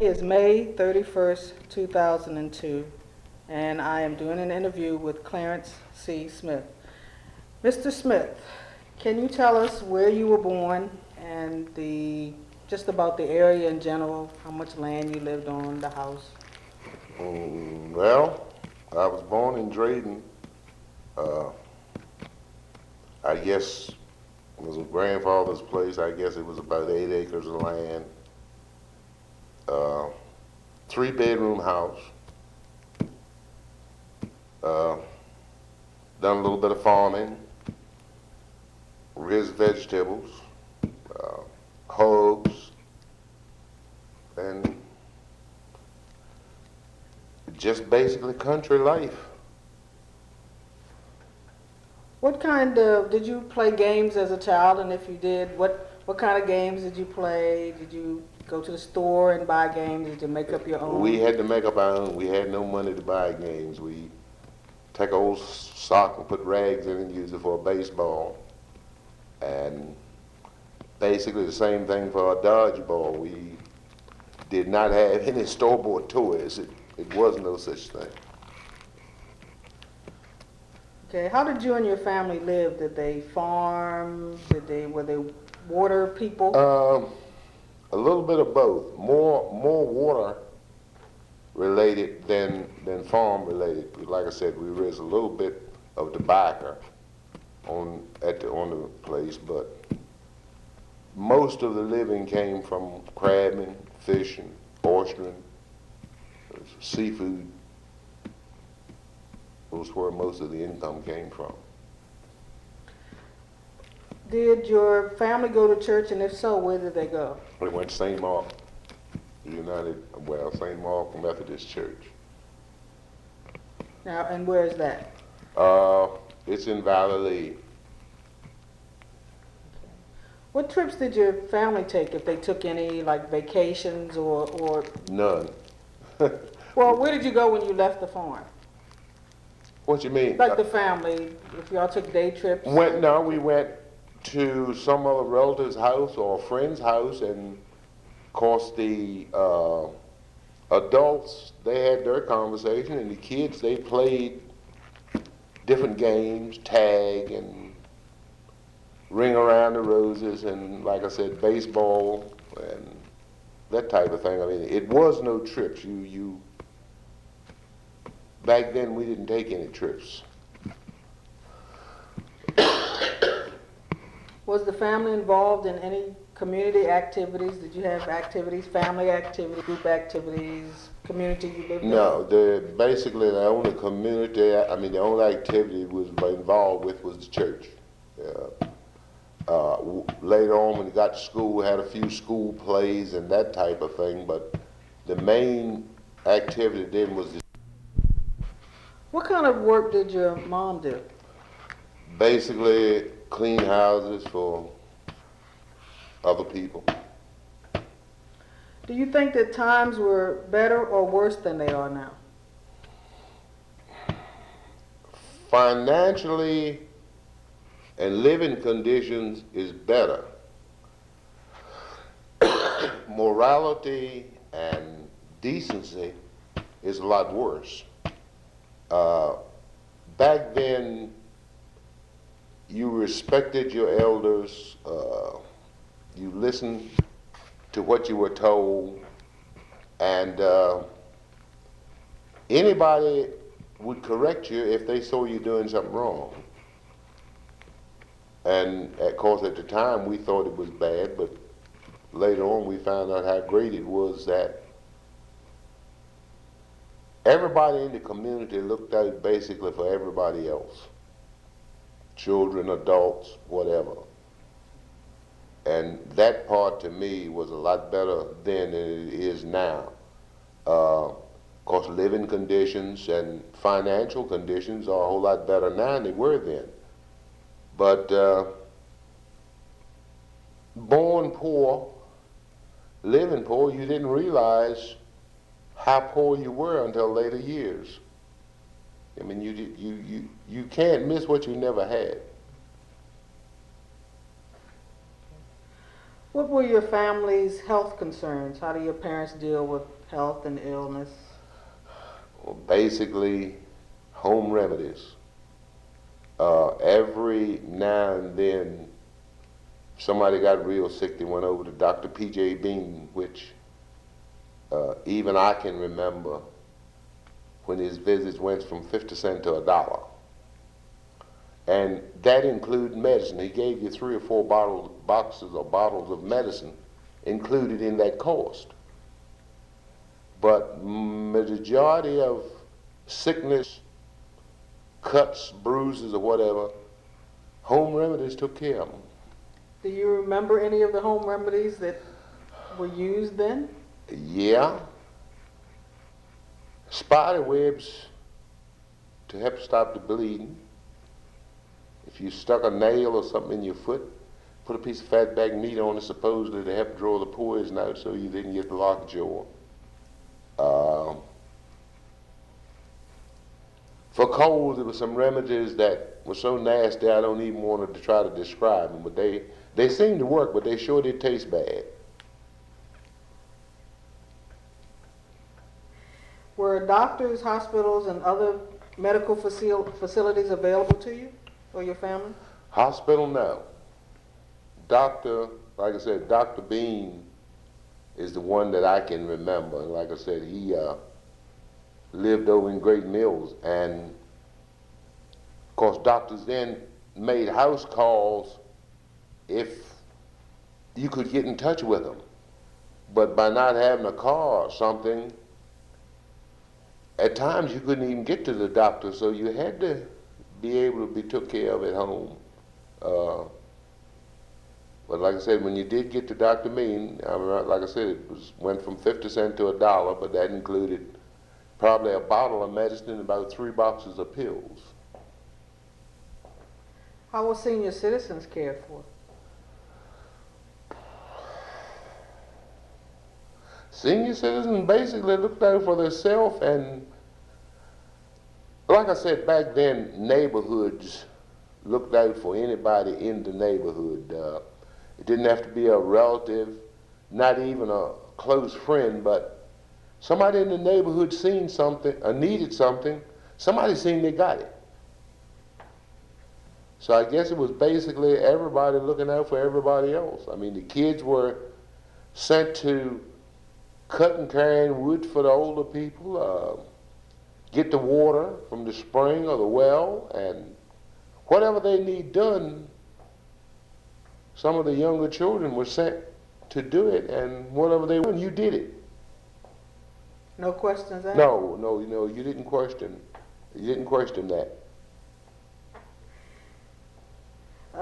Is May 31st, 2002, and I am doing an interview with Clarence C. Smith. Mr. Smith, can you tell us where you were born and just about the area in general, how much land you lived on, the house? Well, I was born in Drayden. Uh, I guess it was a grandfather's place. I guess it was about 8 acres of land. Uh, Three-bedroom house. Uh, Done a little bit of farming, raised vegetables, uh, hogs, and just basically country life. Did you play games as a child? And if you did, what kind of games did you play? Did you go to the store and buy games? Did you make up your We own? had to make up our own. We had no money to buy games. We take an old sock and put rags in it and use it for a baseball. And basically the same thing for our dodgeball. We did not have any store-bought toys. It was no such thing. Okay, how did you and your family live? Did they farm? Were they water people? A little bit of both. More water related than farm related. Like I said, we raised a little bit of tobacco on the place, but most of the living came from crabbing, fishing, oystering, seafood. Those where most of the income came from. Did your family go to church, and if so, where did they go? We went to St. Mark St. Mark Methodist Church. Now, and where is that? It's in Valley. What trips did your family take, if they took any, like vacations or None. well, where did you go when you left the farm? What you mean? Like the family, if y'all took day trips? No, we went to some other relative's house or a friend's house, and of course the adults, they had their conversation, and the kids, they played different games, tag and ring around the roses, and like I said, baseball and that type of thing. I mean, it was no trips. Back then we didn't take any trips. Was the family involved in any community activities? Did you have activities, family activities, group activities, community you lived in? No, basically the only community, the only activity was involved with was the church. Later on when we got to school, we had a few school plays and that type of thing, but the main activity then was What kind of work did your mom do? basically clean houses for other people. Do you think that times were better or worse than they are now? Financially and living conditions is better. Morality and decency is a lot worse. Back then, you respected your elders, you listened to what you were told, and anybody would correct you if they saw you doing something wrong. And of course at the time we thought it was bad, but later on we found out how great it was that everybody in the community looked out basically for everybody else. Children, adults, whatever. And that part to me was a lot better then than it is now. Of course, living conditions and financial conditions are a whole lot better now than they were then. But born poor, living poor, you didn't realize how poor you were until later years. I mean, you can't miss what you never had. What were your family's health concerns? How do your parents deal with health and illness? Well, basically, home remedies. Every now and then, somebody got real sick, they went over to Dr. P.J. Bean, which even I can remember when his visits went from 50 cents to $1. And that included medicine. He gave you 3 or 4 boxes or bottles of medicine included in that cost. But majority of sickness, cuts, bruises, or whatever, home remedies took care of them. Do you remember any of the home remedies that were used then? Yeah. Spider webs to help stop the bleeding. If you stuck a nail or something in your foot, put a piece of fatback meat on it, supposedly to help draw the poison out so you didn't get the lockjaw. For colds, there were some remedies that were so nasty I don't even want to try to describe them, but they seemed to work, but they sure did taste bad. Were doctors, hospitals, and other medical facilities available to you or your family? Hospital, no. Doctor, like I said, Dr. Bean is the one that I can remember. And like I said, he lived over in Great Mills. And of course, doctors then made house calls if you could get in touch with them. But by not having a car or something, at times you couldn't even get to the doctor, so you had to be able to be took care of at home. But like I said, when you did get to Dr. Bean, like I said, it went from 50 cents to $1, but that included probably a bottle of medicine and about 3 boxes of pills. How were senior citizens cared for? Senior citizens basically looked out for themselves, and like I said, back then, neighborhoods looked out for anybody in the neighborhood. It didn't have to be a relative, not even a close friend, but somebody in the neighborhood seen something or needed something, somebody seen they got it. So I guess it was basically everybody looking out for everybody else. I mean, the kids were sent to cut and carrying wood for the older people, get the water from the spring or the well, and whatever they need done, some of the younger children were sent to do it, and whatever they wanted, you did it. No questions asked? No, you didn't question. You didn't question that.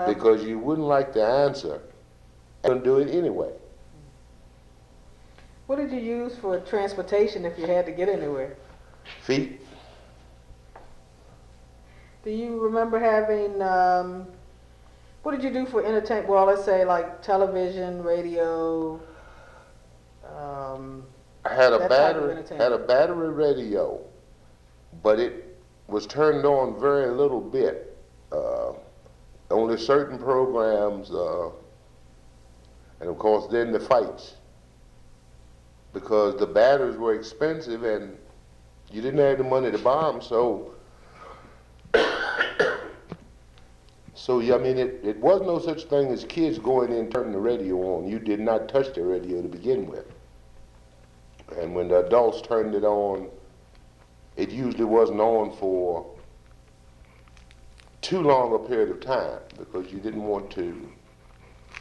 Because you wouldn't like the answer and do it anyway. What did you use for transportation if you had to get anywhere? Feet. Do you remember having, what did you do for entertainment? Well, let's say like television, radio, I had a that type of had a battery radio, but it was turned on very little bit. Only certain programs, and of course then the fights, because the batteries were expensive and you didn't have the money to buy them. So yeah, I mean, it was no such thing as kids going in and turning the radio on. You did not touch the radio to begin with. And when the adults turned it on, it usually wasn't on for too long a period of time, because you didn't want to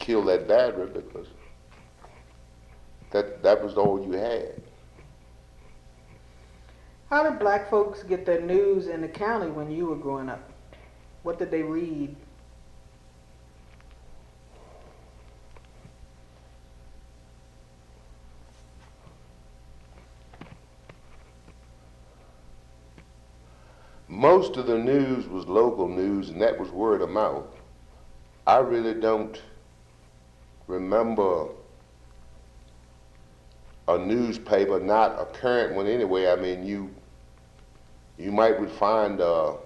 kill that battery, because that was all you had. How did black folks get their news in the county when you were growing up? What did they read? Most of the news was local news, and that was word of mouth. I really don't remember a newspaper, not a current one anyway. I mean, you might would find a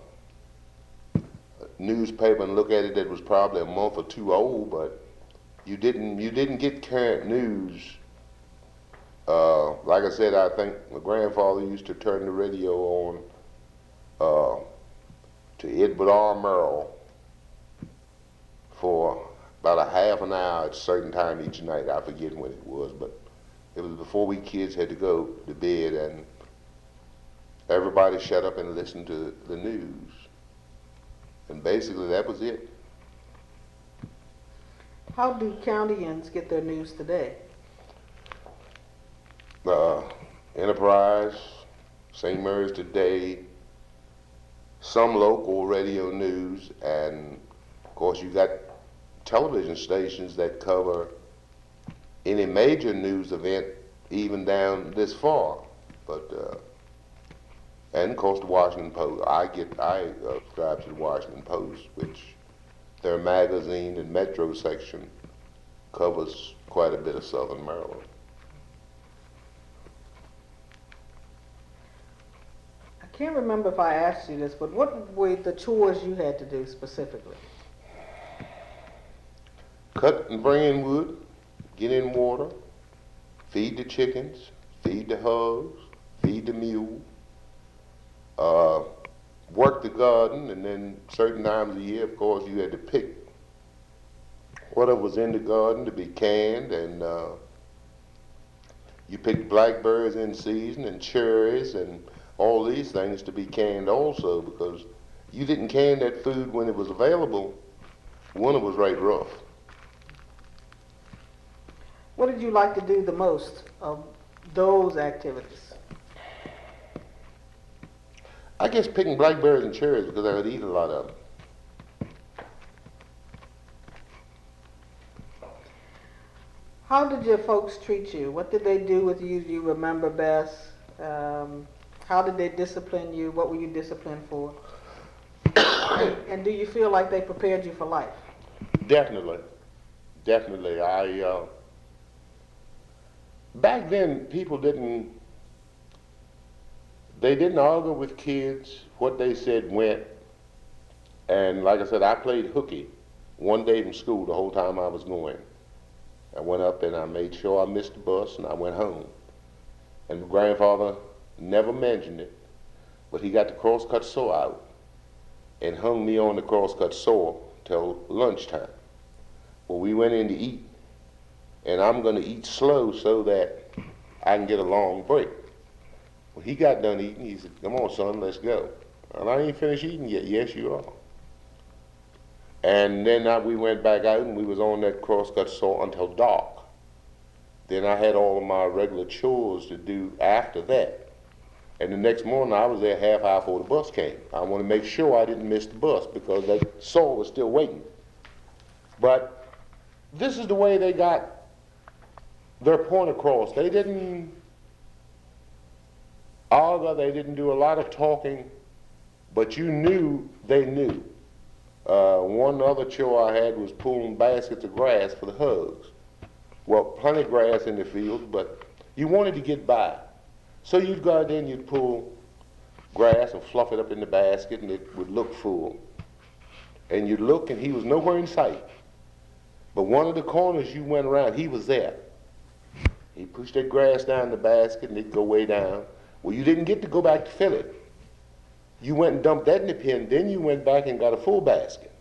newspaper and look at it that was probably a month or two old, but you didn't get current news. Like I said, I think my grandfather used to turn the radio on to Edward R. Murrow for about a half an hour at a certain time each night. I forget when it was, but it was before we kids had to go to bed, and everybody shut up and listened to the news. And basically that was it. How do countyans get their news today? Enterprise, St. Mary's Today, some local radio news, and of course you got television stations that cover any major news event even down this far. But and of course the Washington Post. I subscribe to the Washington Post, which their magazine and metro section covers quite a bit of southern Maryland. I can't remember if I asked you this, but what were the chores you had to do specifically? Cut and bring in wood, get in water, feed the chickens, feed the hogs, feed the mule, work the garden, and then certain times of the year, of course, you had to pick whatever was in the garden to be canned, and you picked blackberries in season and cherries and all these things to be canned also, because you didn't can that food when it was available. Winter was right rough. What did you like to do the most of those activities? I guess picking blackberries and cherries, because I would eat a lot of them. How did your folks treat you? What did they do with you you remember best? How did they discipline you? What were you disciplined for? And do you feel like they prepared you for life? Definitely. Back then, people didn't argue with kids. What they said went. And like I said, I played hooky one day from school the whole time I was going. I went up and I made sure I missed the bus, and I went home. And my grandfather never mentioned it, but he got the crosscut saw out and hung me on the crosscut saw till lunchtime. Well, we went in to eat, and I'm going to eat slow so that I can get a long break. When he got done eating, he said, "Come on, son, let's go." And I ain't finished eating yet. "Yes, you are." And then we went back out, and we was on that crosscut saw until dark. Then I had all of my regular chores to do after that. And the next morning, I was there half hour before the bus came. I want to make sure I didn't miss the bus, because that saw was still waiting. But this is the way they got their point across. They didn't argue, they didn't do a lot of talking, but you knew they knew. One other chore I had was pulling baskets of grass for the hogs. Well, plenty of grass in the field, but you wanted to get by. So you'd go out there and you'd pull grass and fluff it up in the basket, and it would look full. And you'd look, and he was nowhere in sight. But one of the corners you went around, he was there. He pushed that grass down in the basket, and it'd go way down. Well, you didn't get to go back to fill it. You went and dumped that in the pen, then you went back and got a full basket.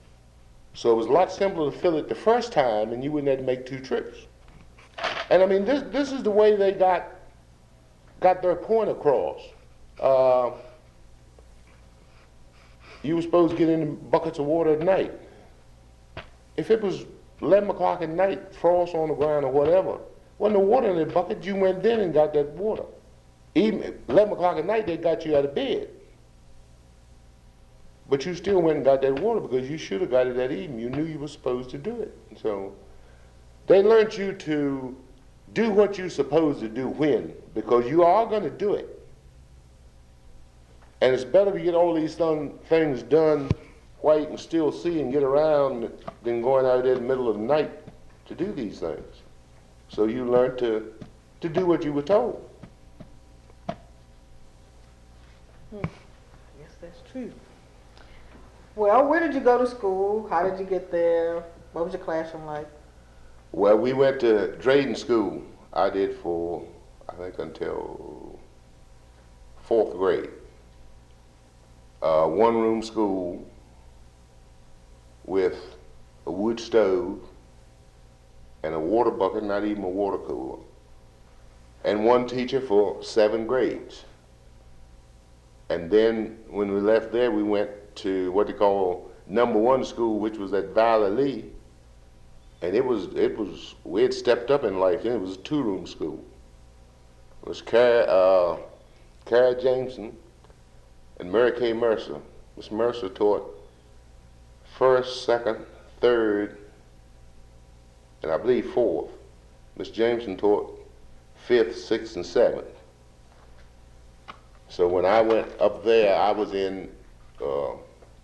So it was a lot simpler to fill it the first time, and you wouldn't have to make 2 trips. And I mean, this is the way they got their point across. You were supposed to get in buckets of water at night. If it was 11 o'clock at night, frost on the ground or whatever, wasn't no water in the bucket, you went then and got that water. Even 11 o'clock at night, they got you out of bed. But you still went and got that water, because you should have got it that evening. You knew you were supposed to do it. So they learned you to do what you're supposed to do when, because you are going to do it. And it's better to get all these things done while you can still see and get around than going out there in the middle of the night to do these things. So you learned to do what you were told. Yes, that's true. Well, where did you go to school? How did you get there? What was your classroom like? Well, we went to Drayden School. I did for, I think, until 4th grade. One-room school with a wood stove and a water bucket, not even a water cooler, and one teacher for 7 grades. And then when we left there, we went to what they call #1 school, which was at Valley Lee. And we had stepped up in life then. It was a 2-room school. It was Cara Jameson and Mary Kay Mercer. Miss Mercer taught 1st, 2nd, 3rd, and I believe 4th. Miss Jameson taught 5th, 6th, and 7th. So when I went up there, I was in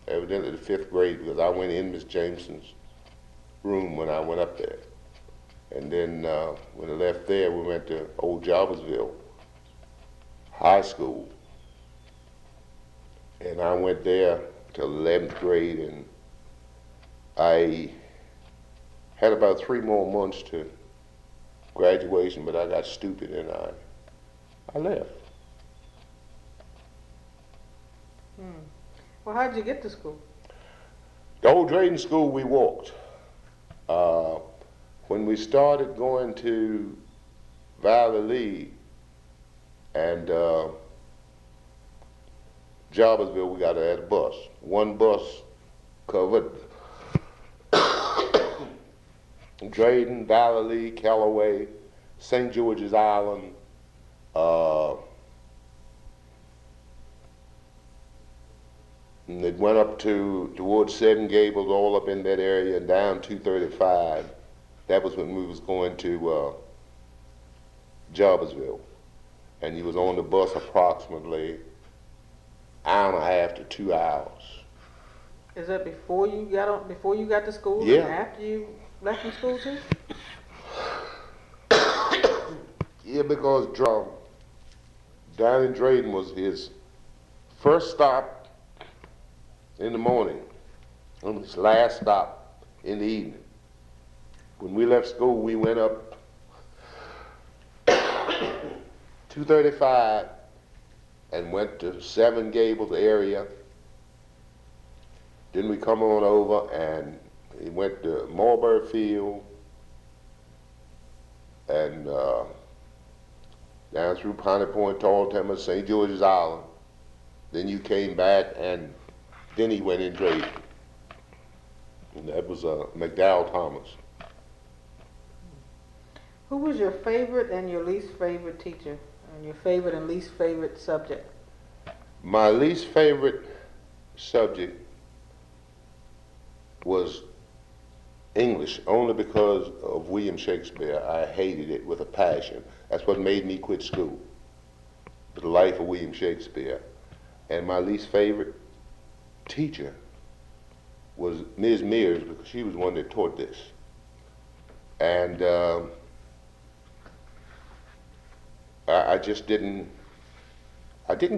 evidently the 5th grade, because I went in Miss Jameson's room when I went up there. And then when I left there, we went to Old Jarvisville High School. And I went there till 11th grade, and I had about 3 more months to graduation, but I got stupid and I left. Well, how'd you get to school? The old Drayden School, we walked. When we started going to Valley Lee and Jarvisville, we got a bus. One bus covered Drayden, Valley Lee, Callaway, St. George's Island, and it went up towards Seven Gables, all up in that area, and down 235. That was when we was going to Jarvisville. And he was on the bus approximately an hour and a half to 2 hours. Is that before you got to school? Yeah. And after you left from school too? Yeah, because down in Drayden was his first stop in the morning and his last stop in the evening. When we left school, we went up 235 and went to Seven Gables area. Then we come on over and he went to Mulberry Field and down through Piney Point, Tall Timber, St. George's Island. Then you came back, and then he went in Drayden. And that was McDowell Thomas. Who was your favorite and your least favorite teacher, and your favorite and least favorite subject? My least favorite subject was English, only because of William Shakespeare. I hated it with a passion. That's what made me quit school, the life of William Shakespeare. And my least favorite teacher was Ms. Mears, because she was the one that taught this. And I just didn't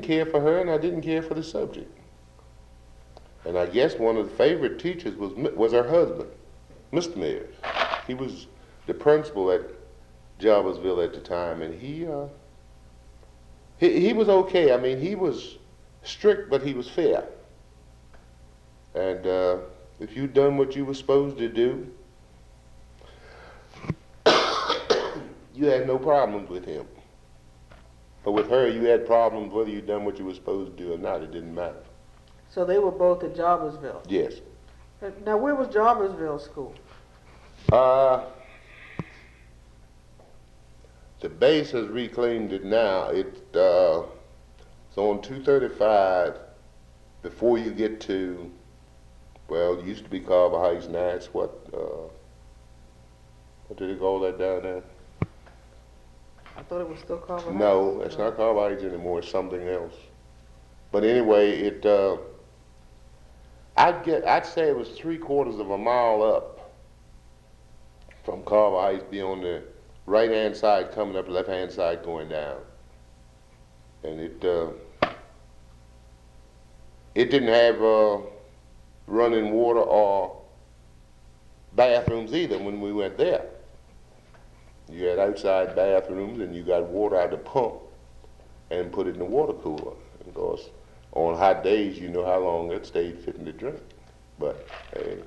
care for her, and I didn't care for the subject. And I guess one of the favorite teachers was her husband, Mr. Mears. He was the principal at Jarvisville at the time, and he was okay. I mean, he was strict, but he was fair. And if you'd done what you were supposed to do, you had no problems with him. But with her, you had problems whether you'd done what you were supposed to do or not. It didn't matter. So they were both at Jarvisville? Yes. Now, where was Jarvisville School? The base has reclaimed it now. It's on 235 before you get to, well, it used to be Carver Heights. Now it's what did they call that down there? I thought it was still Carver Heights. No, it's not Carver Heights anymore. It's something else. But anyway, I'd say it was 3/4 of a mile up from Carver Heights, be on the right-hand side coming up, left-hand side going down. And it didn't have running water or bathrooms either when we went there. You had outside bathrooms, and you got water out the pump and put it in the water cooler. Of course, on hot days, you know how long it stayed fitting to drink. But hey,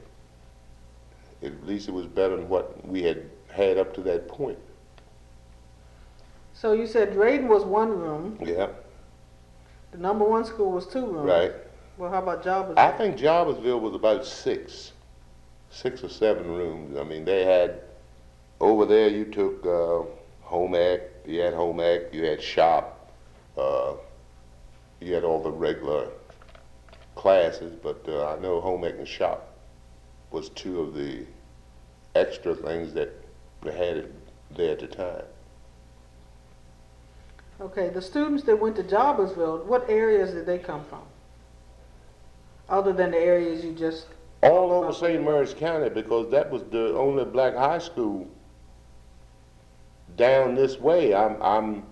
at least it was better than what we had up to that point. So you said Drayden was one room. Yeah, The number one school was two rooms. right. Well, how about Jarvisville? I think Jarvisville was about six or seven rooms. I mean, they had, over there you took home ec, you had shop, you had all the regular classes, but I know home ec and shop was two of the extra things that they had there at the time. Okay, the students that went to Jarvisville, what areas did they come from? Other than the areas you just... All over St. Mary's County, because that was the only black high school down this way. I'm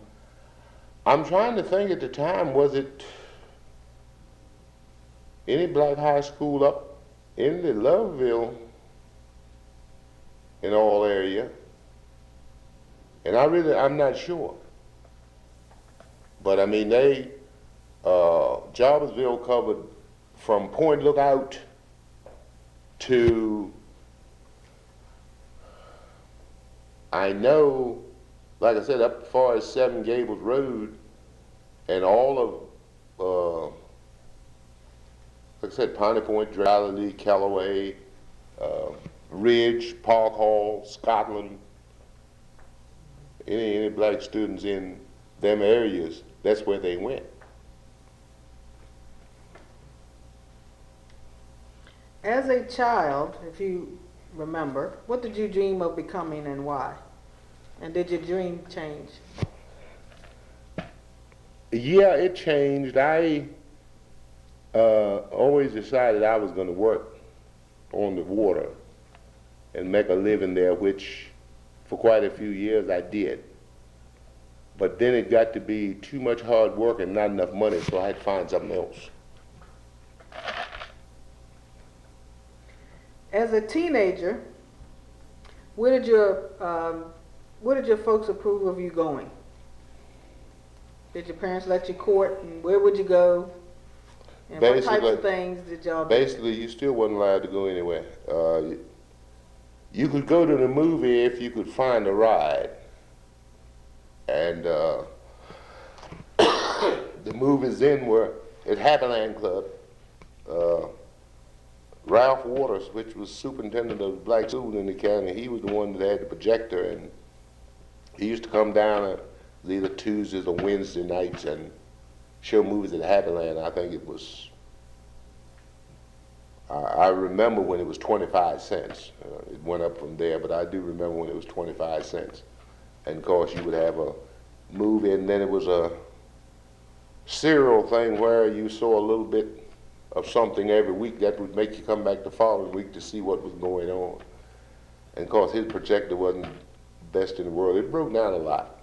trying to think at the time, was it any black high school up in the Loveville in all area? And I'm not sure. But I mean, Jarvisville covered from Point Lookout to, I know, like I said, up as far as Seven Gables Road and all of, like I said, Piney Point, Galilee, Callaway, Ridge, Park Hall, Scotland, any black students in them areas, that's where they went. As a child, if you remember, what did you dream of becoming and why? And did your dream change? Yeah, it changed. I always decided I was going to work on the water and make a living there, which for quite a few years I did. But then it got to be too much hard work and not enough money, so I had to find something else. As a teenager, where did your folks approve of you going? Did your parents let you court, and where would you go? And what types of things did y'all do? Basically, you still wasn't allowed to go anywhere. You could go to the movie if you could find a ride. And the movies then were at Happyland Club. Ralph Waters, which was superintendent of the black school in the county, he was the one that had the projector, and he used to come down either Tuesdays or Wednesday nights and show movies at Happyland. I think it was, I remember when it was 25 cents. It went up from there, but I do remember when it was 25 cents. And of course you would have a movie, and then it was a serial thing where you saw a little bit of something every week that would make you come back the following week to see what was going on. And of course his projector wasn't best in the world. It broke down a lot.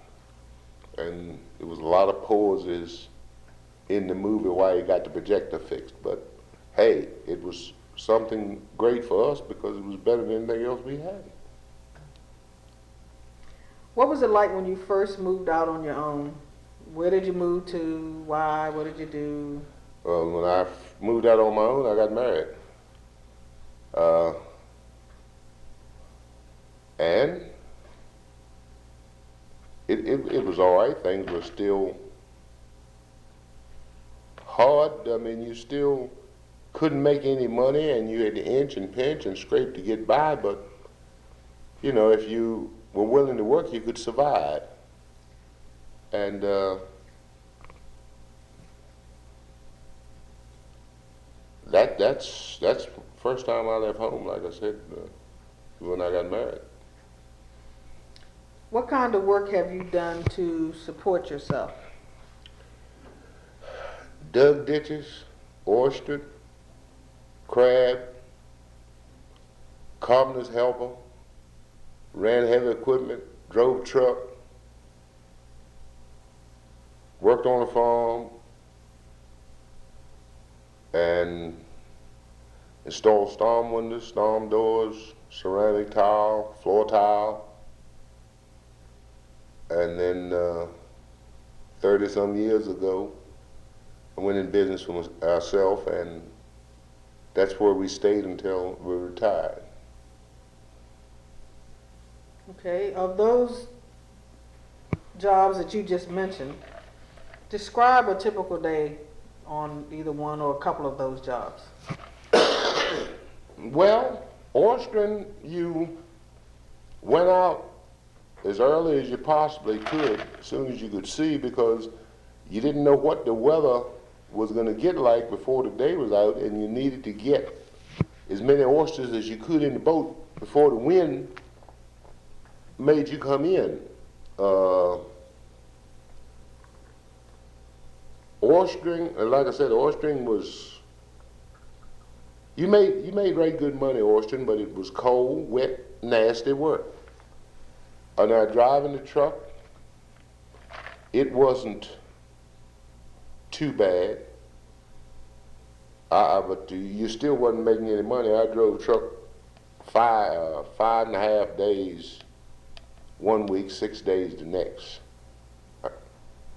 And there was a lot of pauses in the movie while you got the projector fixed. But hey, it was something great for us because it was better than anything else we had. What was it like when you first moved out on your own? Where did you move to? Why? What did you do? Well, when I moved out on my own, I got married. And it was all right. Things were still hard. I mean, you still couldn't make any money, and you had to inch and pinch and scrape to get by, but, you know, if you were willing to work, you could survive. And that's the first time I left home, like I said, when I got married. What kind of work have you done to support yourself? Dug ditches, oyster, crab, carpenter's helper, ran heavy equipment, drove truck, worked on a farm, and installed storm windows, storm doors, ceramic tile, floor tile, And then 30-some years ago, I went in business for ourselves, and that's where we stayed until we retired. Okay, of those jobs that you just mentioned, describe a typical day on either one or a couple of those jobs. Well, oystering, you went out as early as you possibly could, as soon as you could see, because you didn't know what the weather was going to get like before the day was out, and you needed to get as many oysters as you could in the boat before the wind made you come in. Oystering, like I said, oystering was, you made right good money oystering, but it was cold, wet, nasty work. Now driving the truck, it wasn't too bad. But you still wasn't making any money. I drove truck 5.5 days one week, 6 days the next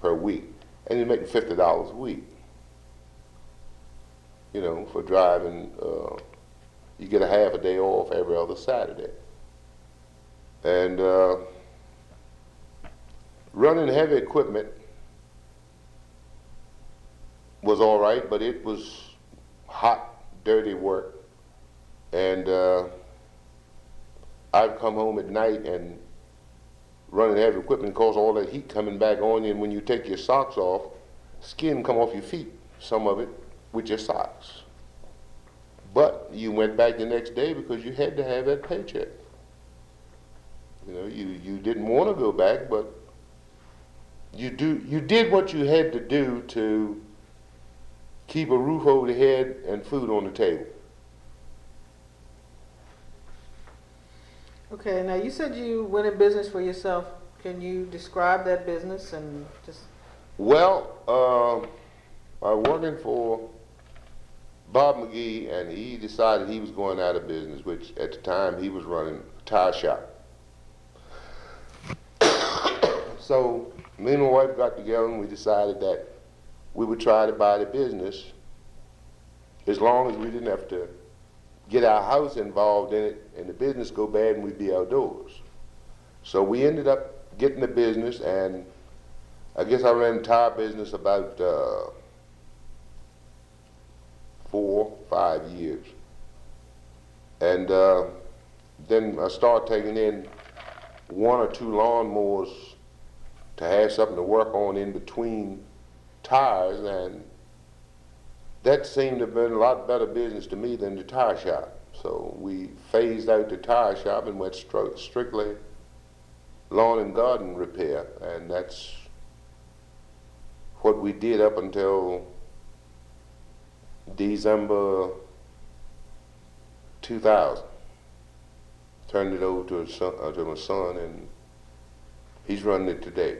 per week, and you're making $50 a week. You know, for driving, you get a half a day off every other Saturday. And running heavy equipment was all right, but it was hot, dirty work. And I'd come home at night, and running heavy equipment caused all that heat coming back on you, and when you take your socks off, skin come off your feet, some of it, with your socks. But you went back the next day because you had to have that paycheck. You know, you didn't want to go back, but you did what you had to do to keep a roof over the head and food on the table. Okay, now you said you went in business for yourself. Can you describe that business and just... Well, I was working for Bob McGee, and he decided he was going out of business, which at the time he was running a tire shop. So me and my wife got together, and we decided that we would try to buy the business as long as we didn't have to get our house involved in it and the business go bad and we'd be outdoors. So we ended up getting the business, and I guess I ran the tire business about 4 or 5 years. And then I started taking in 1 or 2 lawnmowers to have something to work on in between tires, and that seemed to have been a lot better business to me than the tire shop. So we phased out the tire shop and went strictly lawn and garden repair, and that's what we did up until December 2000. Turned it over to my son, and he's running it today.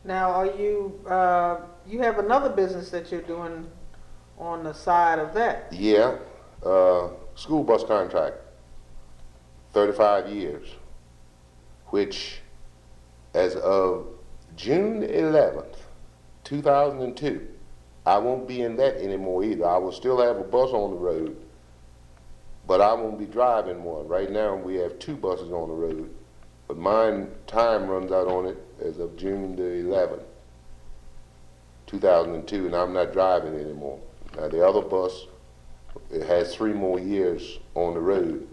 Now, are you, you have another business that you're doing on the side of that? Yeah, school bus contract, 35 years, which as of June 11th, 2002, I won't be in that anymore either. I will still have a bus on the road, but I won't be driving one. Right now we have 2 buses on the road, but mine time runs out on it as of June the 11th, 2002, and I'm not driving anymore. Now the other bus, it has 3 more years on the road,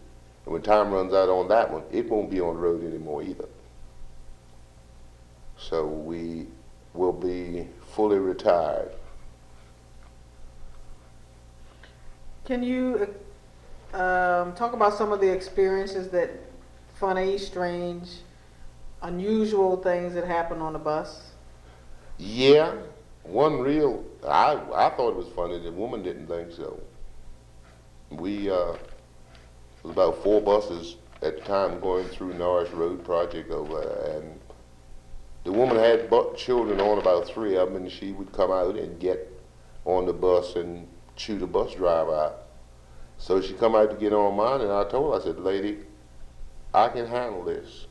and when time runs out on that one, it won't be on the road anymore either. So we will be fully retired. Can you talk about some of the experiences that funny, strange, unusual things that happen on the bus? Yeah, one real, I thought it was funny, the woman didn't think so. We, it was about 4 buses at the time going through Norris Road project over there, and the woman had children on, about 3 of them, and she would come out and get on the bus and chew the bus driver out. So she come out to get on mine, and I told her, I said, lady, I can handle this.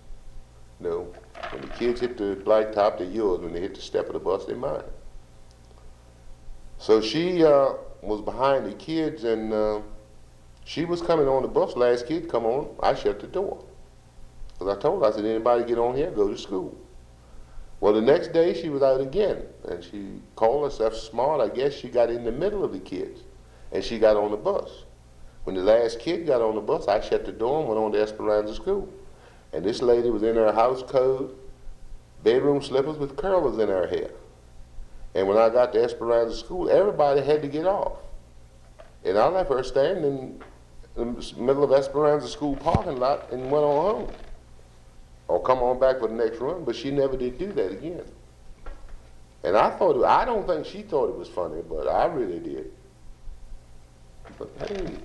No, when the kids hit the blacktop, they're yours. When they hit the step of the bus, they're mine. So she was behind the kids, and she was coming on the bus. Last kid come on, I shut the door. Because I told her, I said, anybody get on here, go to school. Well, the next day she was out again, and she called herself smart. I guess she got in the middle of the kids, and she got on the bus. When the last kid got on the bus, I shut the door and went on to Esperanza School. And this lady was in her house coat, bedroom slippers with curlers in her hair. And when I got to Esperanza School, everybody had to get off. And I left her standing in the middle of Esperanza School parking lot and went on home. Or come on back for the next run, but she never did do that again. And I don't think she thought it was funny, but I really did. But hey,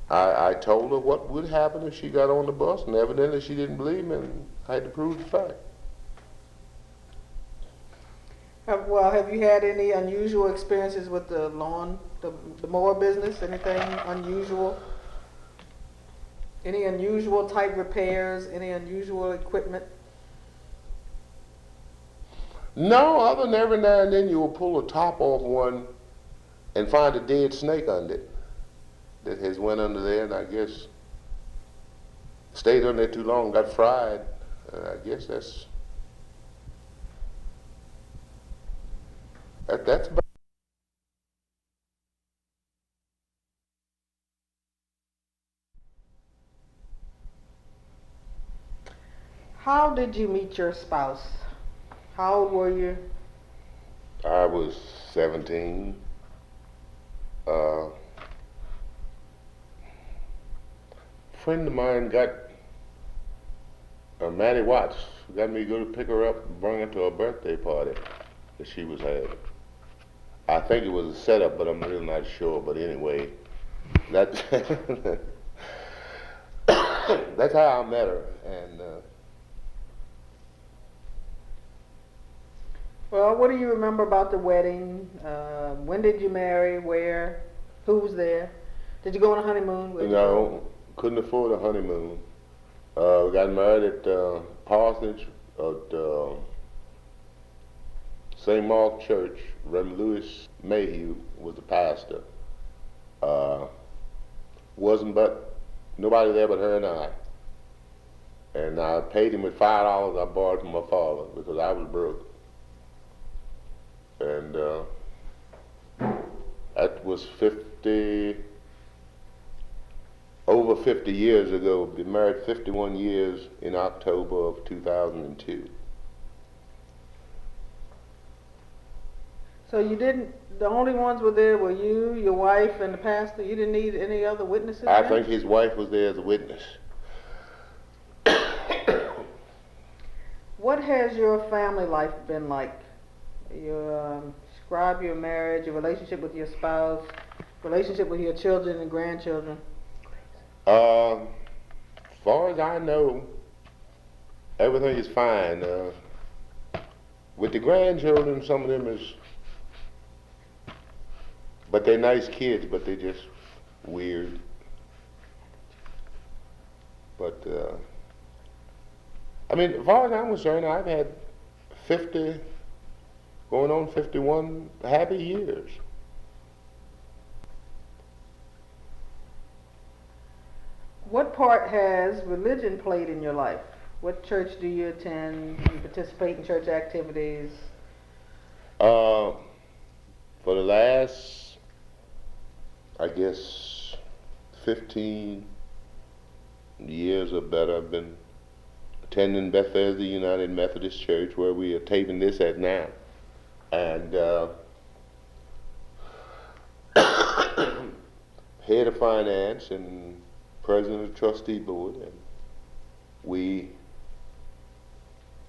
I told her what would happen if she got on the bus, and evidently she didn't believe me, and I had to prove the fact. Have you had any unusual experiences with the lawn, the mower business? Anything unusual? Any unusual type repairs? Any unusual equipment? No, other than every now and then you will pull the top off one and find a dead snake under it that has went under there, and I guess stayed under there too long, got fried. I guess that's about. How did you meet your spouse? How old were you? I was 17. A friend of mine got Maddie Watts got me to go to pick her up and bring her to a birthday party that she was having. I think it was a setup, but I'm really not sure. But anyway, that that's how I met her. And Well, what do you remember about the wedding? When did you marry? Where? Who was there? Did you go on a honeymoon? no, couldn't afford a honeymoon. We got married at Parsonage at St. Mark Church. Reverend Louis Mayhew was the pastor. Wasn't but nobody there but her and I. And I paid him with $5 I borrowed from my father because I was broke. And that was over 50 years ago. Been married 51 years in October of 2002. So you didn't, the only ones were there were you, your wife, and the pastor? You didn't need any other witnesses? I then? think his wife was there as a witness. What has your family life been like? Describe your marriage, your relationship with your spouse, relationship with your children and grandchildren. As far as I know, everything is fine. With the grandchildren, some of them is, but they're nice kids, but they're just weird. But, I mean, as far as I'm concerned, I've had 50, going on 51 happy years. What part has religion played in your life? What church do you attend? Do you participate in church activities? For the last, I guess, 15 years or better, I've been attending Bethesda United Methodist Church, where we are taping this at now. And head of finance and president of the trustee board. And we,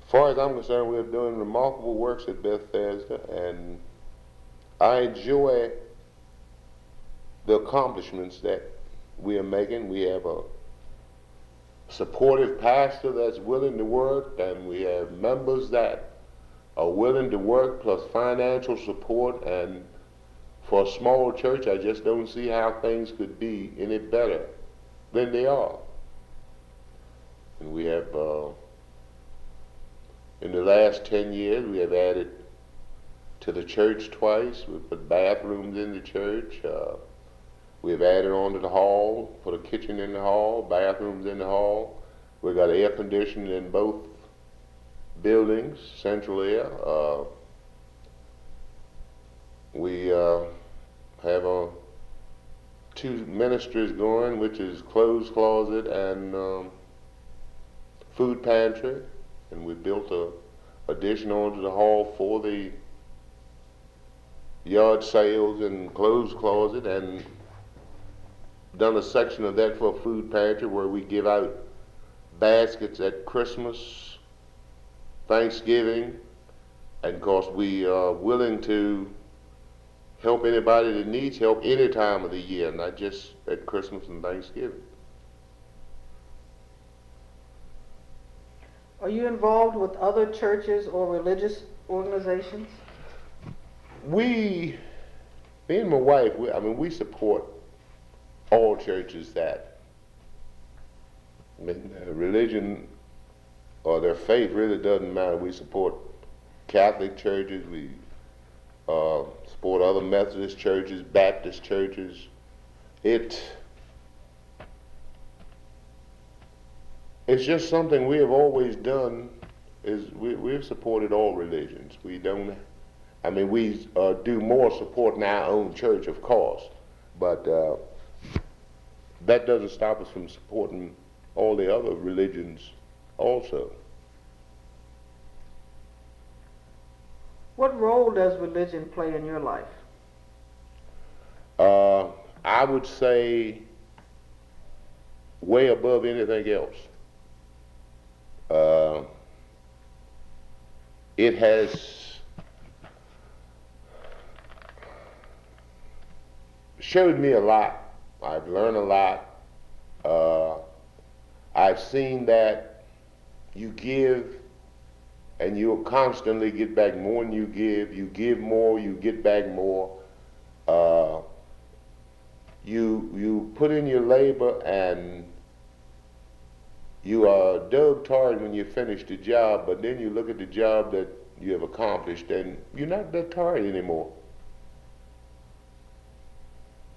as far as I'm concerned, we're doing remarkable works at Bethesda, and I enjoy the accomplishments that we are making. We have a supportive pastor that's willing to work, and we have members that are willing to work, plus financial support. And for a small church, I just don't see how things could be any better than they are. And we have In the last 10 years, we have added to the church twice. We put bathrooms in the church. We have added on to the hall, put a kitchen in the hall, bathrooms in the hall. We got air conditioning in both buildings, central air. We have two ministries going, which is clothes closet and food pantry, and we built a addition onto the hall for the yard sales and clothes closet, and done a section of that for a food pantry where we give out baskets at Christmas, Thanksgiving, and of course we are willing to help anybody that needs help any time of the year, not just at Christmas and Thanksgiving. Are you involved with other churches or religious organizations? Me and my wife, we support all churches that, religion or their faith really doesn't matter. We support Catholic churches, we support other Methodist churches, Baptist churches. It's just something we have always done, is we've supported all religions. We don't, we do more support in our own church, of course, but that doesn't stop us from supporting all the other religions also. What role does religion play in your life? I would say way above anything else. It has showed me a lot. I've learned a lot. I've seen that you give and you'll constantly get back more than you give more, you get back more. You put in your labor and you are dug tired when you finish the job, but then you look at the job that you have accomplished and you're not that tired anymore.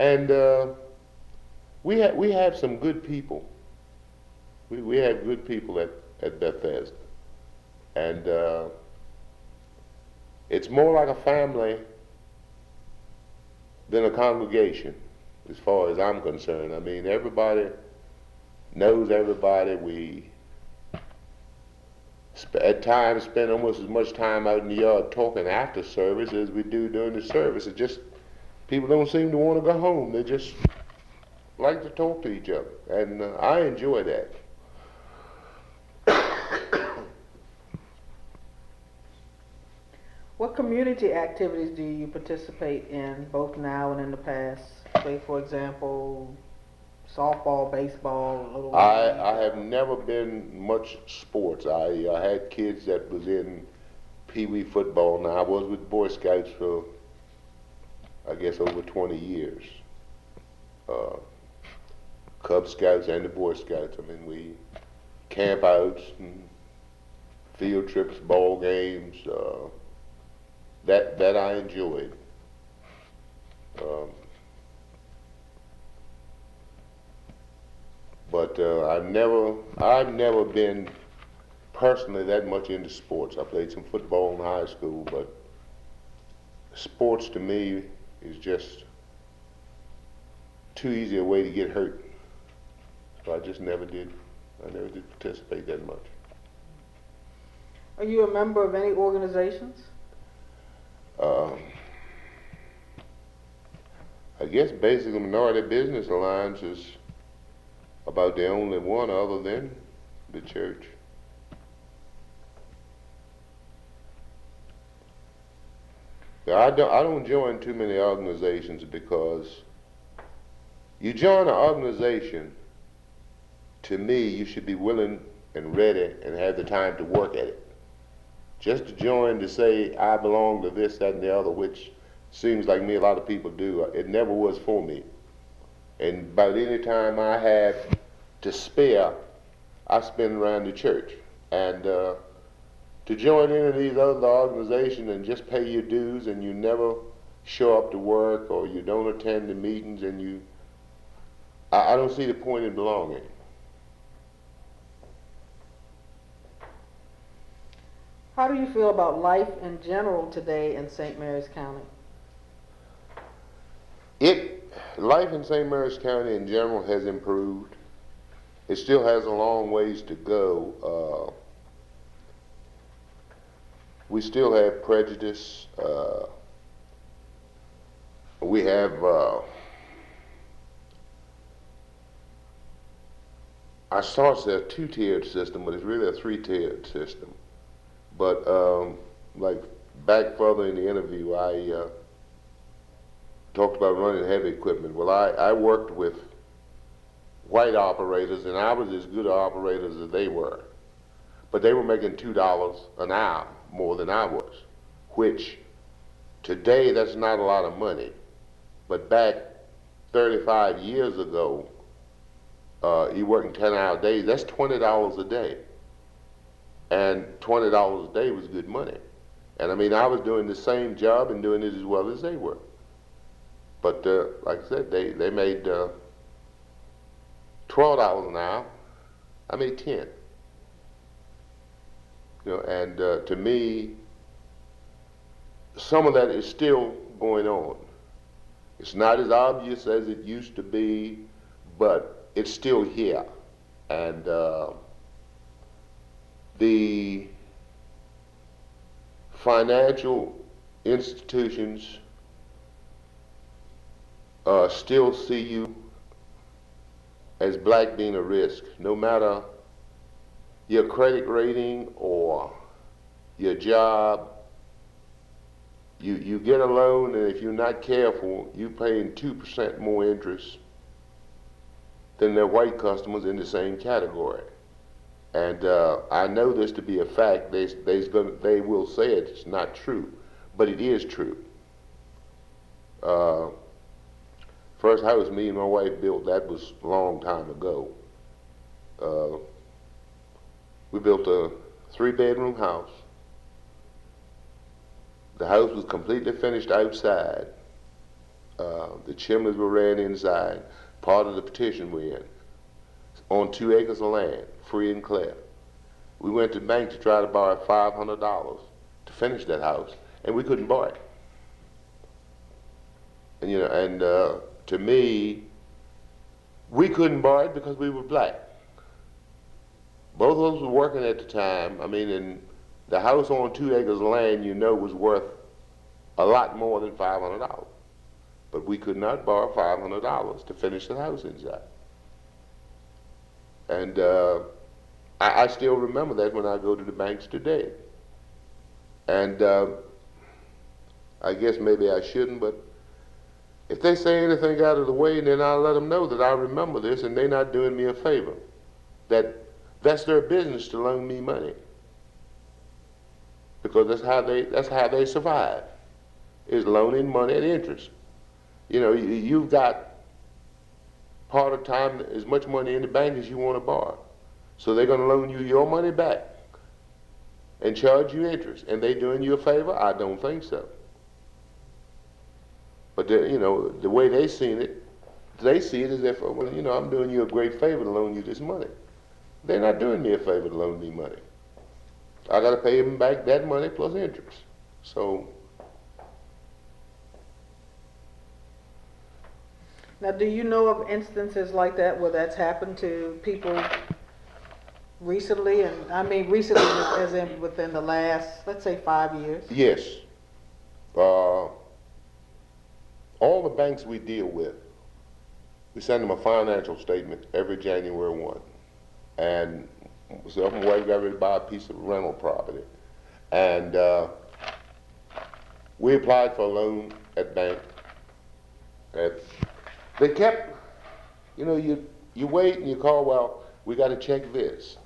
And we have some good people. We have good people at Bethesda. And it's more like a family than a congregation, as far as I'm concerned. Everybody knows everybody. We at times spend almost as much time out in the yard talking after service as we do during the service. It just, people don't seem to want to go home. They just like to talk to each other, and I enjoy that. What community activities do you participate in, both now and in the past? Say, for example, softball, baseball, little league. I have never been much sports. I had kids that was in Pee Wee football. Now, I was with Boy Scouts for, I guess, over 20 years. Cub Scouts and the Boy Scouts. We camp outs and field trips, ball games. That I enjoyed. But I've never been personally that much into sports. I played some football in high school, but sports to me is just too easy a way to get hurt. So I just never did participate that much. Are you a member of any organizations? I guess basically Minority Business Alliance is about the only one other than the church. I don't join too many organizations, because you join an organization, to me, you should be willing and ready and have the time to work at it. Just to join to say I belong to this, that, and the other, which seems like me a lot of people do, it never was for me. And about any time I have to spare, I spend around the church. And to join any of these other organizations and just pay your dues and you never show up to work or you don't attend the meetings and I don't see the point in belonging. How do you feel about life in general today in St. Mary's County? Life in St. Mary's County in general has improved. It still has a long ways to go. We still have prejudice. We have, I saw it's a two-tiered system, but it's really a three-tiered system. But like back further in the interview, I talked about running heavy equipment. Well, I worked with white operators, and I was as good operators as they were. But they were making $2 an hour more than I was, which today that's not a lot of money. But back 35 years ago, you working 10-hour days, that's $20 a day. And $20 a day was good money. And I mean, I was doing the same job and doing it as well as they were. But like I said, they made $12 an hour. I made 10. You know, and to me, some of that is still going on. It's not as obvious as it used to be, but it's still here. And the financial institutions still see you as black being a risk, no matter your credit rating or your job. You get a loan, and if you're not careful, you're paying 2% more interest than their white customers in the same category. And I know this to be a fact. They will say it's not true, but it is true. First house me and my wife built, that was a long time ago. We built a 3-bedroom house. The house was completely finished outside. The chimneys were ran inside. Part of the petition we're in. On 2 acres of land, free and clear. We went to the bank to try to borrow $500 to finish that house, and we couldn't borrow it. And you know, and to me, we couldn't borrow it because we were black. Both of us were working at the time. I mean, and the house on 2 acres of land, you know, was worth a lot more than $500. But we could not borrow $500 to finish the house inside. And I still remember that when I go to the banks today. And I guess maybe I shouldn't, but if they say anything out of the way, then I'll let them know that I remember this and they're not doing me a favor. That's their business to loan me money. Because that's how they survive, is loaning money at interest. You know, you've got part of the time as much money in the bank as you want to borrow. So they're going to loan you your money back and charge you interest. And they doing you a favor? I don't think so. But you know, the way they see it as if, well, you know, I'm doing you a great favor to loan you this money. They're not doing me a favor to loan me money. I got to pay them back that money plus interest. So. Now, do you know of instances like that where that's happened to people recently? And I mean recently as in within the last, let's say, 5 years? Yes. All the banks we deal with, we send them a financial statement every January 1. And so my wife got ready to buy a piece of rental property. And we applied for a loan at bank. They kept, you know, you wait and you call, well, we got to check this.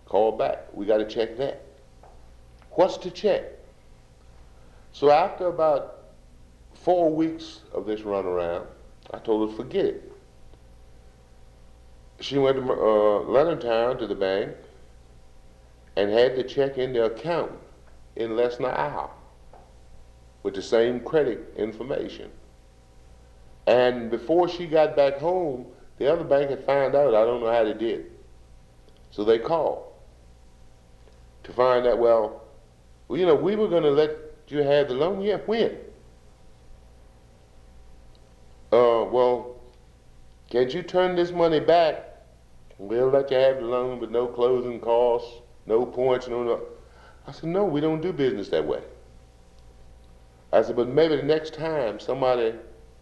Call back, we got to check that. What's to check? So after about 4 weeks of this runaround, I told her, forget it. She went to Leonardtown to the bank, and had the check in the account in less than an hour with the same credit information. And before she got back home, the other bank had found out. I don't know how they did. So they called to find out, well, you know, we were going to let you have the loan. Yeah, when? Well, can't you turn this money back? We'll let you have the loan with no closing costs, no points, no. I said, no, we don't do business that way. I said, but maybe the next time somebody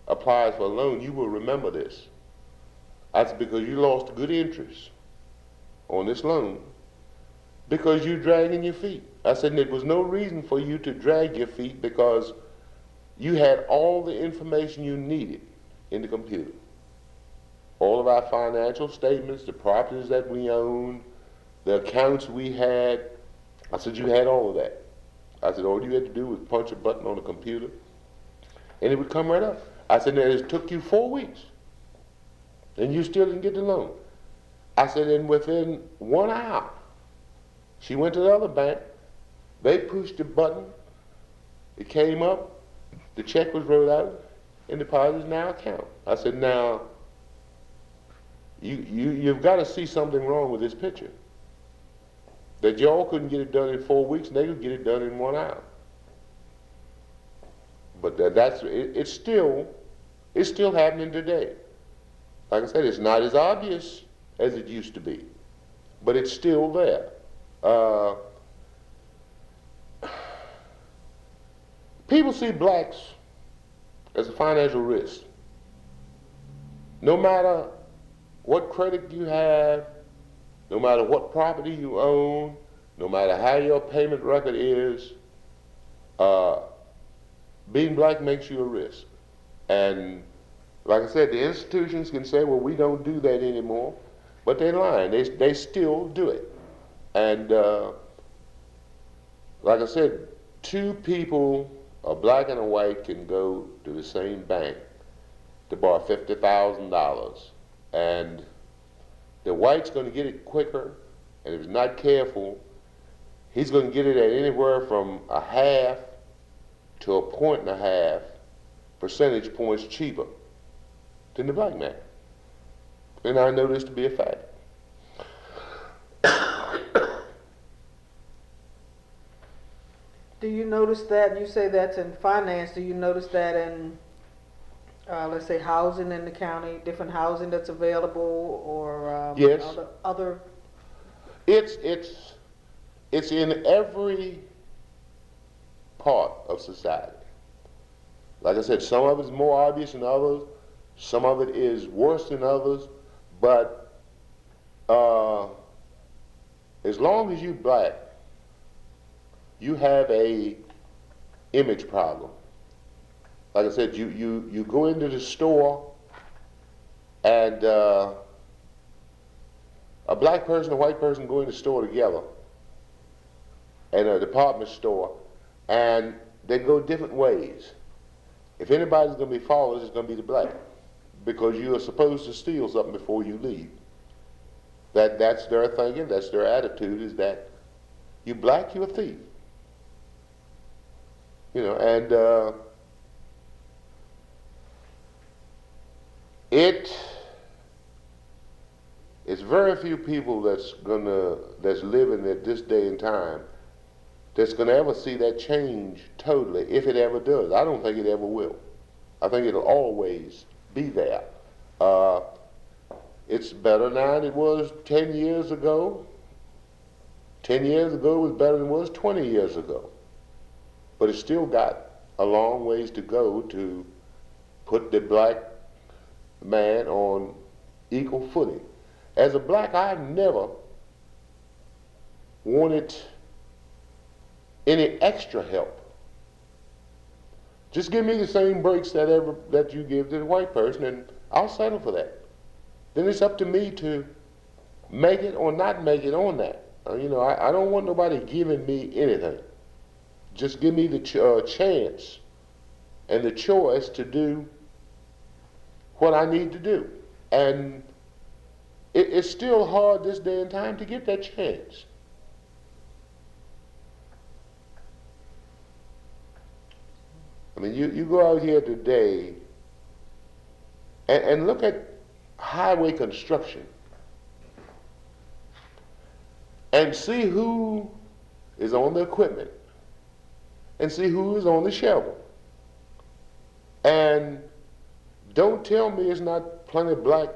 applies for a loan, you will remember this. I said, because you lost good interest on this loan because you're dragging your feet. I said, and there was no reason for you to drag your feet because you had all the information you needed in the computer. All of our financial statements, the properties that we owned, the accounts we had. I said, you had all of that. I said, all you had to do was punch a button on the computer and it would come right up. I said, now it took you 4 weeks and you still didn't get the loan. I said, and within 1 hour, she went to the other bank, they pushed the button, it came up, the check was wrote out, and deposited in our account. I said, now, you've got to see something wrong with this picture. That y'all couldn't get it done in 4 weeks, and they could get it done in 1 hour. But it's still happening today. Like I said, it's not as obvious as it used to be, but it's still there. People see blacks as a financial risk. No matter what credit you have, no matter what property you own, no matter how your payment record is, being black makes you a risk. And like I said, the institutions can say, well, we don't do that anymore, but they're lying. They still do it. And like I said, two people, a black and a white, can go to the same bank to borrow $50,000. And the white's going to get it quicker, and if he's not careful, he's going to get it at anywhere from 0.5 to 1.5 percentage points cheaper than the black man. And I know this to be a fact. Do you notice that, you say that's in finance, do you notice that in, let's say, housing in the county, different housing that's available, or yes. other? It's in every part of society. Like I said, some of it is more obvious than others, some of it is worse than others, but as long as you're black, you have a image problem. Like I said, you go into the store and a black person and a white person go in the store together, in a department store, and they go different ways. If anybody's going to be followed, it's going to be the black, because you are supposed to steal something before you leave. That's their thinking, that's their attitude, is that you black, you're a thief. You know, and it's very few people that's living at this day and time that's gonna ever see that change totally, if it ever does. I don't think it ever will. I think it'll always be there. It's better now than it was 10 years ago. 10 years ago was better than it was 20 years ago. But it's still got a long ways to go to put the black man on equal footing. As a black, I've never wanted any extra help. Just give me the same breaks that you give to the white person, and I'll settle for that. Then it's up to me to make it or not make it on that. You know, I don't want nobody giving me anything. Just give me the chance and the choice to do what I need to do. And it's still hard this day and time to get that chance. I mean, you go out here today and look at highway construction and see who is on the equipment and see who is on the shovel. And don't tell me it's not plenty of black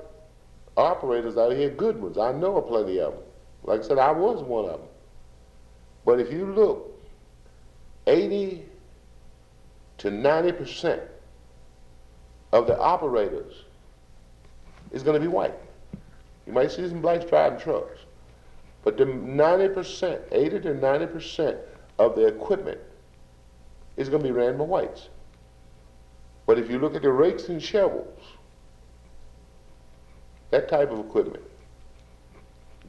operators out here, good ones. I know of plenty of them. Like I said, I was one of them. But if you look, 80 to 90% of the operators is going to be white. You might see some blacks driving trucks, but the 90%, 80 to 90% of the equipment is going to be ran by whites. But if you look at the rakes and shovels, that type of equipment,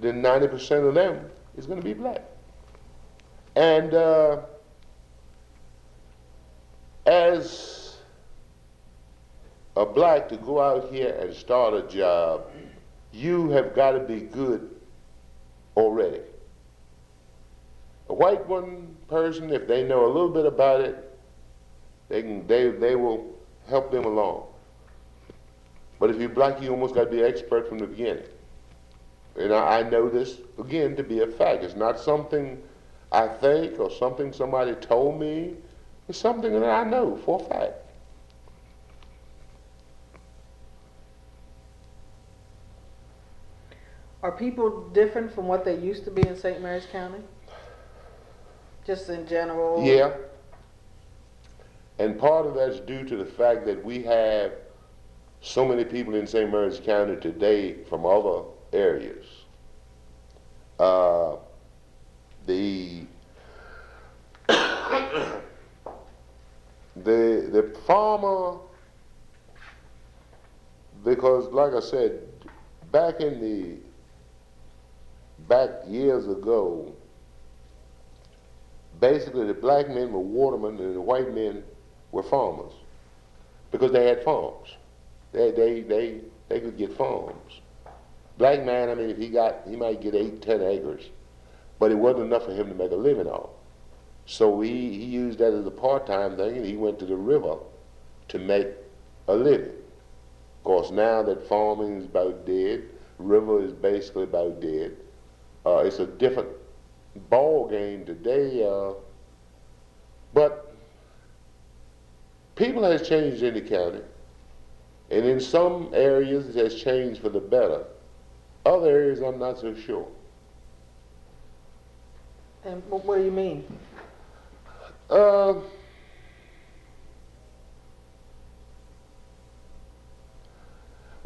then 90% of them is going to be black. And as a black to go out here and start a job, you have got to be good already. A white person, if they know a little bit about it, they will help them along. But if you're black, you almost got to be an expert from the beginning. And I know this, again, to be a fact. It's not something I think or something somebody told me. It's something that I know for a fact. Are people different from what they used to be in St. Mary's County? Just in general? Yeah. And part of that's due to the fact that we have so many people in St. Mary's County today from other areas. The farmer, because like I said, back years ago, basically the black men were watermen and the white men were farmers because they had farms. They could get farms. Black man, I mean, if he might get 8, 10 acres, but it wasn't enough for him to make a living off. So he used that as a part-time thing, and he went to the river to make a living. Of course, now that farming is about dead, river is basically about dead. It's a different ball game today, but people has changed in the county, and in some areas it has changed for the better. Other areas I'm not so sure. And what do you mean? Well,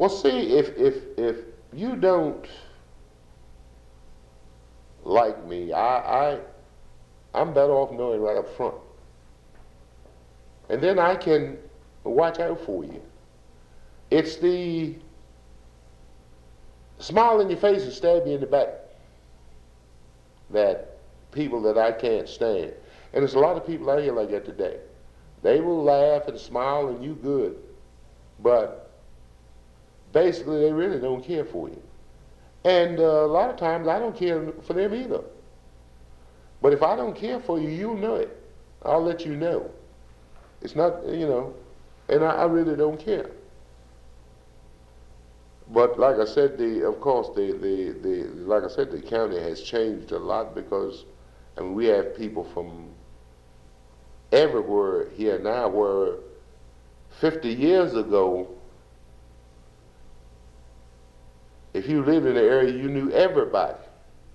see, if you don't like me, I'm better off knowing right up front. And then I can watch out for you. It's the smile in your face and stab you in the back that people that I can't stand. And there's a lot of people out here like that today. They will laugh and smile and you good, but basically they really don't care for you. And a lot of times I don't care for them either. But if I don't care for you, you'll know it. I'll let you know. It's not, and I really don't care. But like I said, of course, like I said, the county has changed a lot because, I mean, we have people from everywhere here now, where 50 years ago, if you lived in the area, you knew everybody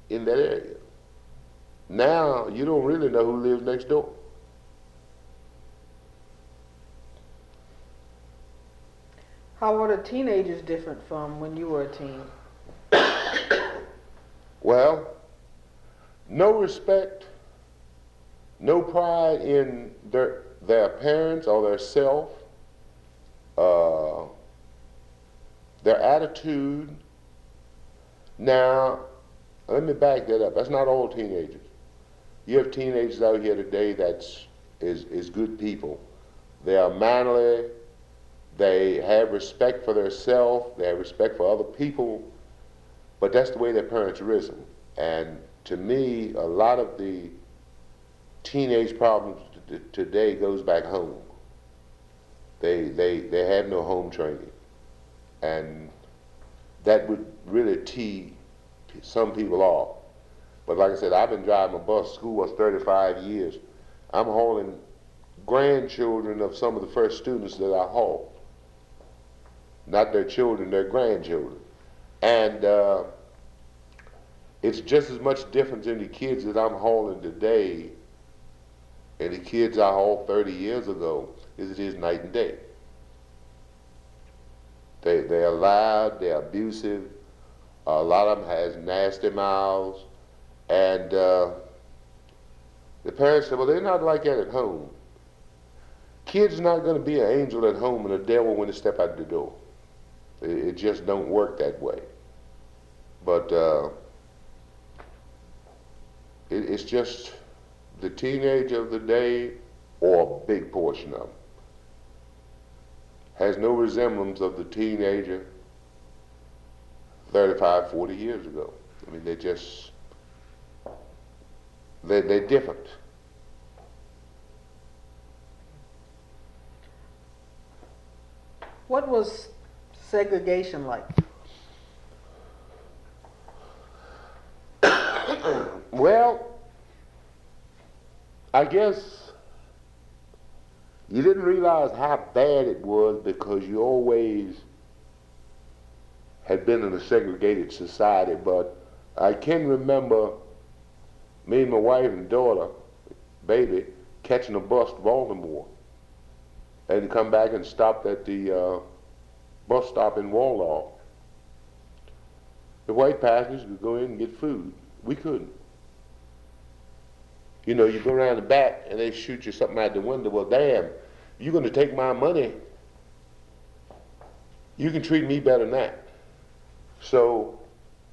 in that area. Now, you don't really know who lives next door. How are the teenagers different from when you were a teen? Well, no respect, no pride in their parents or their self, their attitude. Now, let me back that up. That's not all teenagers. You have teenagers out here today that's good people. They are manly. They have respect for themselves. They have respect for other people. But that's the way their parents risen. And to me, a lot of the teenage problems today goes back home. They have no home training, and that would really tee some people off. But like I said, I've been driving a bus. School was 35 years. I'm hauling grandchildren of some of the first students that I hauled. Not their children, their grandchildren. And it's just as much difference in the kids that I'm hauling today and the kids I hauled 30 years ago as it is night and day. They're loud, they're abusive. A lot of them has nasty mouths. And the parents say, well, they're not like that at home. Kids are not going to be an angel at home and a devil when they step out the door. It just don't work that way. But it's just the teenager of the day, or a big portion of them, has no resemblance of the teenager 35, 40 years ago. I mean, they're different. What was segregation like? Well, I guess you didn't realize how bad it was because you always had been in a segregated society. But I can remember me and my wife and daughter, baby, catching a bus to Baltimore and come back and stopped at the bus stop in Waldorf. The white passengers could go in and get food. We couldn't. You know, you go around the back and they shoot you something out the window. Well, damn, you're going to take my money. You can treat me better than that. So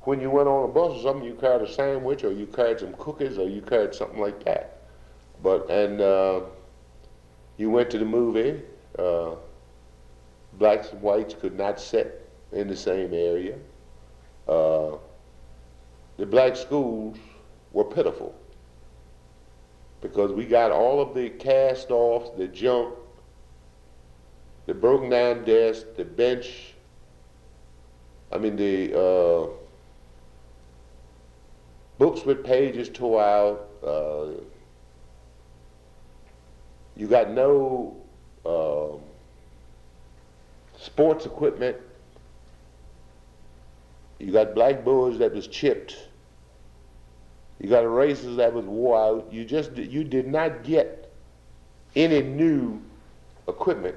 when you went on a bus or something, you carried a sandwich or you carried some cookies or you carried something like that. And you went to the movie. Blacks and whites could not sit in the same area. The black schools were pitiful because we got all of the cast-offs, the junk, the broken down desk, the bench, the books with pages tore out. You got no sports equipment. You got blackboards that was chipped. You got erasers that was wore out. You did not get any new equipment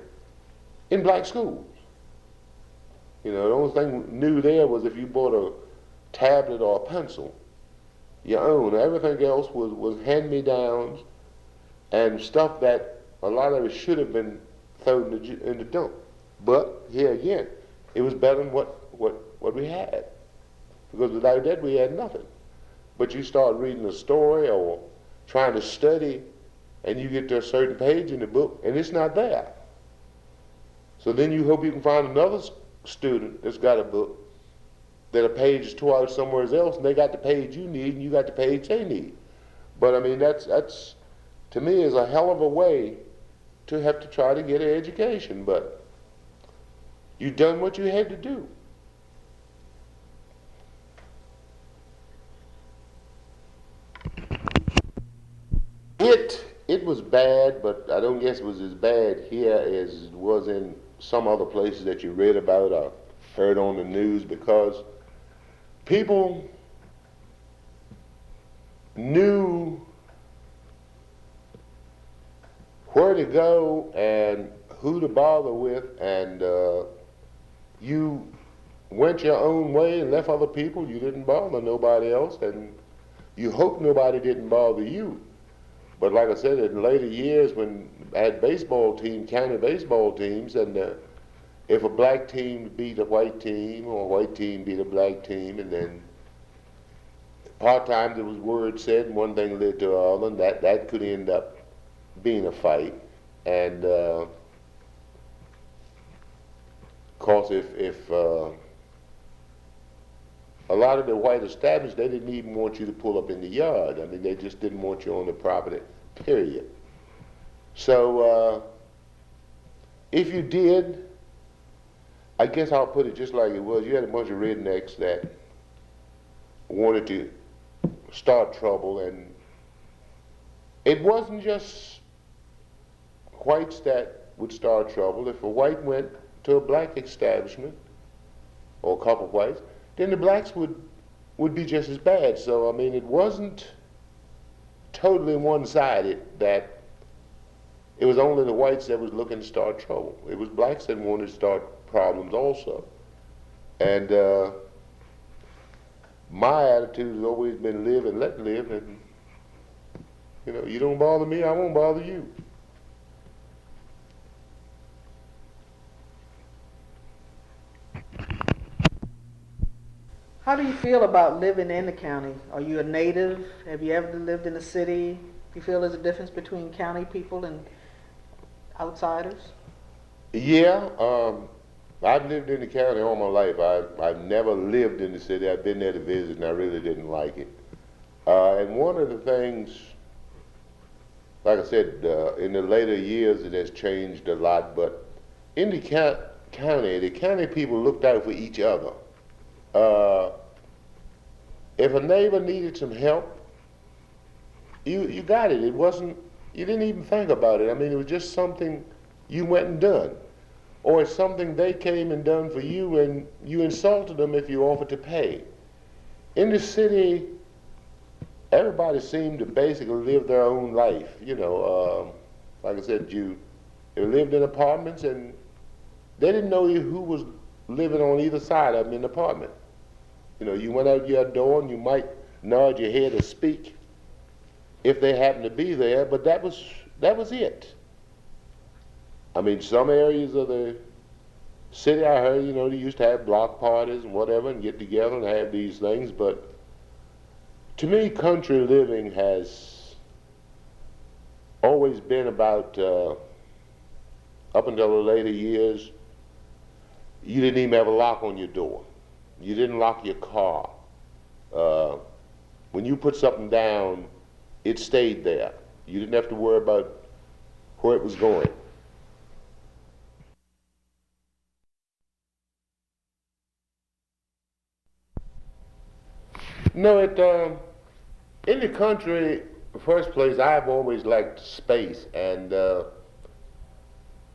in black schools. You know, the only thing new there was if you bought a tablet or a pencil, your own. Everything else was hand-me-downs and stuff that a lot of it should have been thrown in the dump. But here again, it was better than what we had. Because without that, we had nothing. But you start reading a story or trying to study, and you get to a certain page in the book, and it's not there. So then you hope you can find another student that's got a book that a page is tore out somewhere else, and they got the page you need, and you got the page they need. But I mean, that's to me is a hell of a way to have to try to get an education. But you done what you had to do. It was bad, but I don't guess it was as bad here as it was in some other places that you read about or heard on the news, because people knew where to go and who to bother with, and you went your own way and left other people. You didn't bother nobody else, and you hope nobody didn't bother you. But like I said, in later years when I had baseball teams, county baseball teams, and if a black team beat a white team or a white team beat a black team, and then part-time there was word said and one thing led to another, and that could end up being a fight. And of course, if a lot of the white establishments, they didn't even want you to pull up in the yard. I mean, they just didn't want you on the property, period. So if you did, I guess I'll put it just like it was. You had a bunch of rednecks that wanted to start trouble, and it wasn't just whites that would start trouble. If a white went to a black establishment, or a couple of whites, then the blacks would be just as bad. So, I mean, it wasn't totally one-sided that it was only the whites that was looking to start trouble. It was blacks that wanted to start problems also. And my attitude has always been live and let live, and you know, you don't bother me, I won't bother you. How do you feel about living in the county? Are you a native? Have you ever lived in the city? Do you feel there's a difference between county people and outsiders? Yeah, I've lived in the county all my life. I've never lived in the city. I've been there to visit, and I really didn't like it. And one of the things, like I said, in the later years it has changed a lot, but in the county people looked out for each other. If a neighbor needed some help, you got it. It wasn't, you didn't even think about it. I mean, it was just something you went and done. Or it's something they came and done for you, and you insulted them if you offered to pay. In the city, everybody seemed to basically live their own life. You know, like I said, they lived in apartments, and they didn't know who was living on either side of them in the apartment. You know, you went out your door and you might nod your head or speak if they happened to be there, but that was it. I mean, some areas of the city, I heard, you know, they used to have block parties and whatever and get together and have these things, but to me, country living has always been about, up until the later years, you didn't even have a lock on your door. You didn't lock your car. When you put something down, it stayed there. You didn't have to worry about where it was going. No, in the country, first place, I've always liked space, and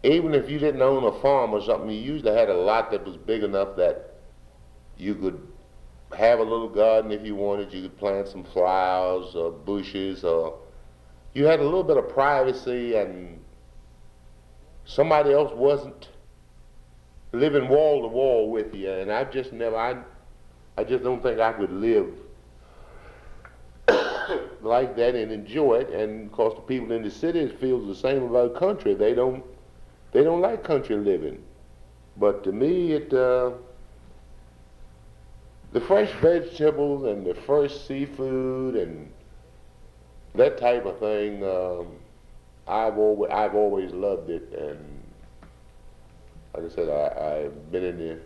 even if you didn't own a farm or something, you usually had a lot that was big enough that you could have a little garden if you wanted. You could plant some flowers or bushes, or you had a little bit of privacy, and somebody else wasn't living wall to wall with you. And I just don't think I could live like that and enjoy it. And of course, the people in the cities feels the same about country. They don't like country living. But to me, the fresh vegetables and the fresh seafood and that type of thing, I've always loved it. And like I said, I've been in the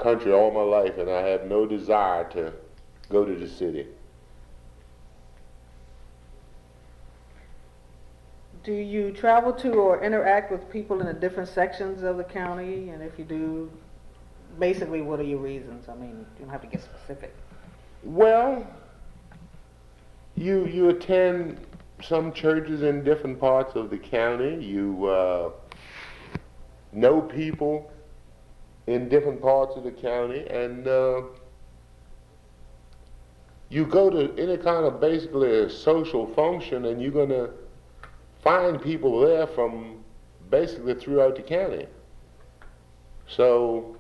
country all my life, and I have no desire to go to the city. Do you travel to or interact with people in the different sections of the county? And if you do, basically, what are your reasons? I mean, you don't have to get specific. Well, you attend some churches in different parts of the county. You know people in different parts of the county, and you go to any kind of basically a social function, and you're going to find people there from basically throughout the county. So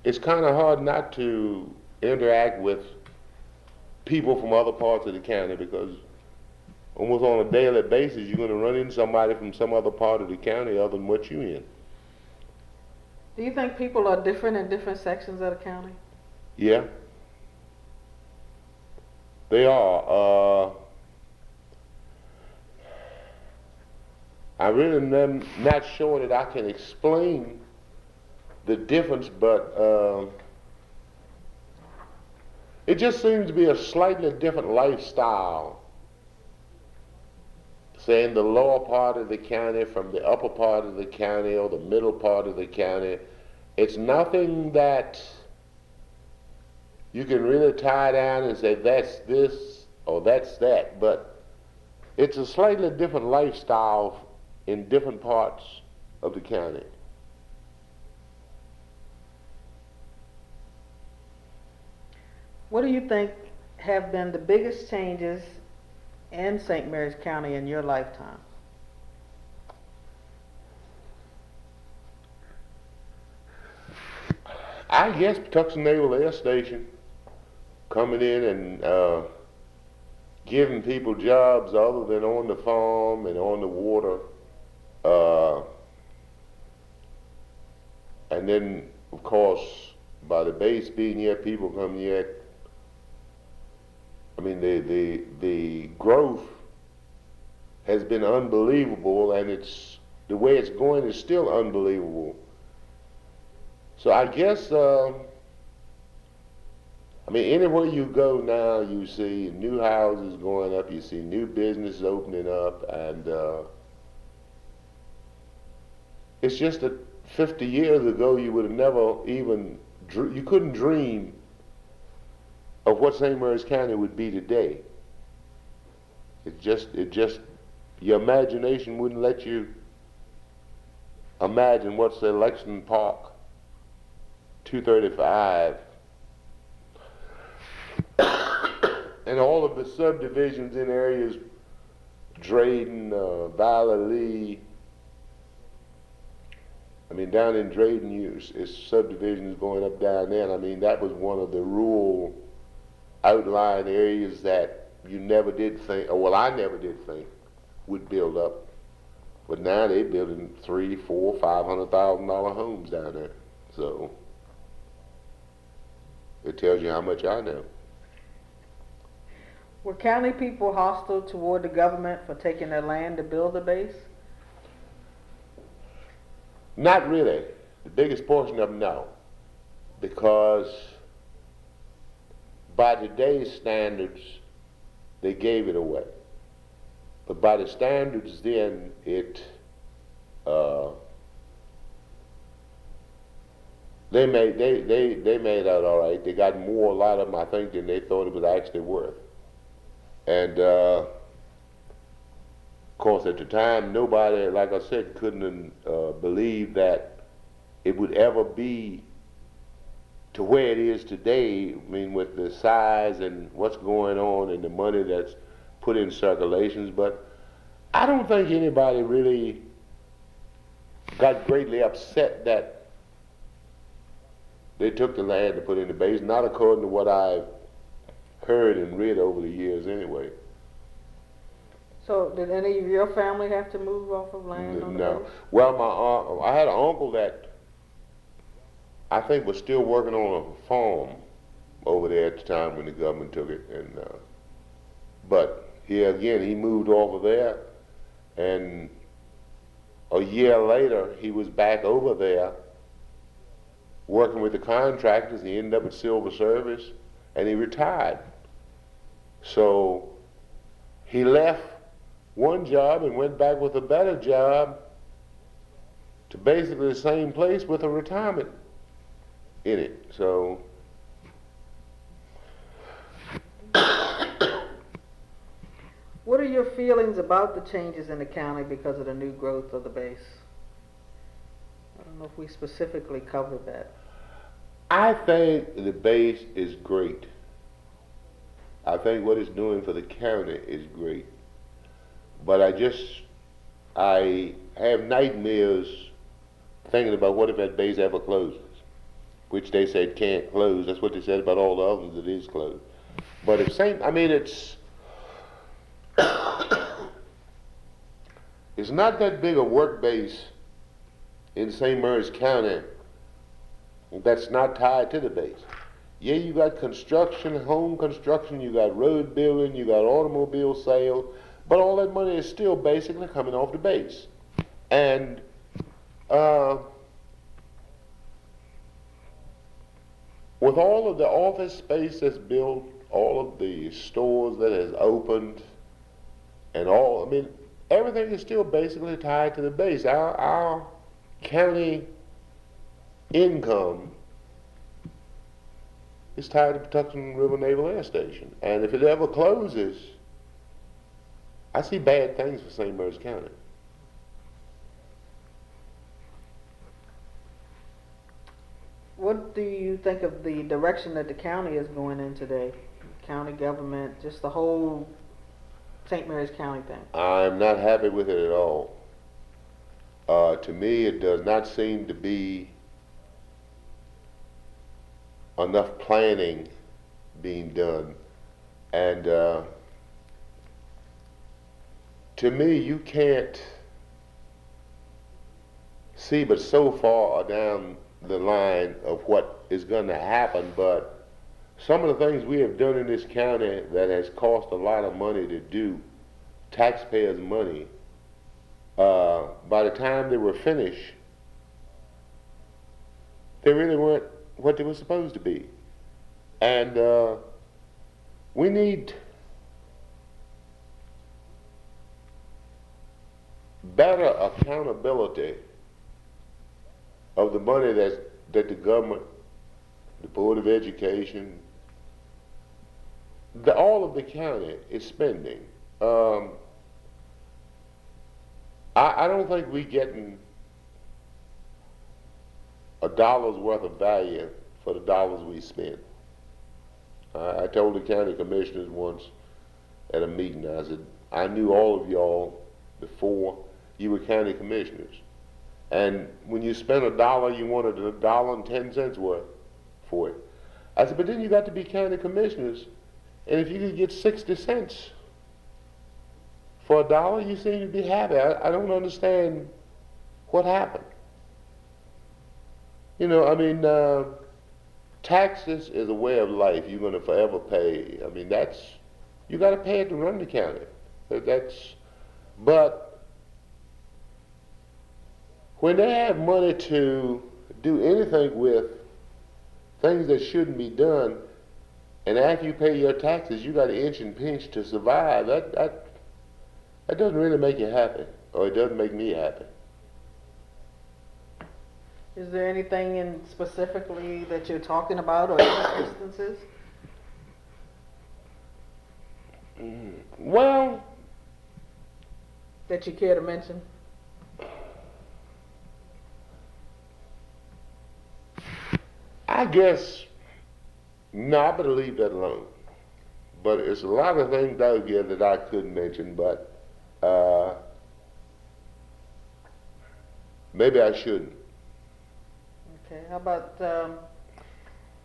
it's kind of hard not to interact with people from other parts of the county, because almost on a daily basis you're going to run into somebody from some other part of the county other than what you're in. Do you think people are different in different sections of the county? Yeah, they are. I really am not sure that I can explain the difference, but it just seems to be a slightly different lifestyle. saying the lower part of the county from the upper part of the county or the middle part of the county. It's nothing that you can really tie down and say that's this or that's that, but it's a slightly different lifestyle in different parts of the county. What do you think have been the biggest changes in St. Mary's County in your lifetime? I guess Tucson Naval Air Station coming in and giving people jobs other than on the farm and on the water. And then, of course, by the base being here, people come here. I mean, the growth has been unbelievable, and the way it's going is still unbelievable. So I guess, I mean, anywhere you go now, you see new houses going up, you see new businesses opening up, and it's just that 50 years ago, you would have never even, you couldn't dream of what St. Mary's County would be today. It just, your imagination wouldn't let you imagine what's the Election Park 235 and all of the subdivisions in areas, Drayden, Valley Lee. I mean, down in Drayden, it's subdivisions going up down there. And I mean, that was one of the rural outlying areas that you never did think, or well, I never did think would build up. But now they're building $300,000, $400,000, $500,000 homes down there. So it tells you how much I know. Were county people hostile toward the government for taking their land to build a base? Not really. The biggest portion of them, no. Because by today's standards, they gave it away. But by the standards then, they made out all right. They got more, a lot of them, I think, than they thought it was actually worth. And of course, at the time, nobody, like I said, couldn't believe that it would ever be to where it is today. I mean, with the size and what's going on and the money that's put in circulations. But I don't think anybody really got greatly upset that they took the land to put in the base, not according to what I've heard and read over the years anyway. So did any of your family have to move off of land on the No. base? Well, I had an uncle that I think was still working on a farm over there at the time when the government took it. And but here again, he moved over there, and a year later, he was back over there working with the contractors. He ended up at Silver Service, and he retired. So he left one job and went back with a better job to basically the same place with a retirement in it. So What are your feelings about the changes in the county because of the new growth of the base? I don't know if we specifically covered that. I think the base is great. I think what it's doing for the county is great. But I have nightmares thinking about what if that base ever closes, which they said can't close. That's what they said about all the others that is closed. But if it's not that big a work base in St. Mary's County that's not tied to the base. Yeah, you got construction, home construction, you got road building, you got automobile sales, but all that money is still basically coming off the base. And with all of the office space that's built, all of the stores that has opened, and all, I mean, everything is still basically tied to the base. Our county income is tied to Patuxent River Naval Air Station. And if it ever closes, I see bad things for St. Mary's County. What do you think of the direction that the county is going in today? County government, just the whole St. Mary's County thing. I'm not happy with it at all. To me, it does not seem to be enough planning being done. And to me, you can't see but so far down the line of what is going to happen, but some of the things we have done in this county that has cost a lot of money to do, taxpayers' money, by the time they were finished, they really weren't what they were supposed to be. And we need better accountability of the money that the government, the Board of Education, all of the county is spending. I don't think we're getting a dollar's worth of value for the dollars we spend. I told the county commissioners once at a meeting, I said, I knew all of y'all before you were county commissioners. And when you spent a dollar, you wanted $1.10 worth for it. I said, but then you got to be county commissioners, and if you could get 60 cents for a dollar, you seem to be happy. I don't understand what happened. You know, I mean, taxes is a way of life you're going to forever pay. I mean, you got to pay it to run the county. But when they have money to do anything with, things that shouldn't be done, and after you pay your taxes, you got to inch and pinch to survive, that doesn't really make you happy, or it doesn't make me happy. Is there anything in specifically that you're talking about, or instances? Well, that you care to mention? I guess, no, I better leave that alone. But it's a lot of things out here that I couldn't mention, but maybe I shouldn't. Okay, how about,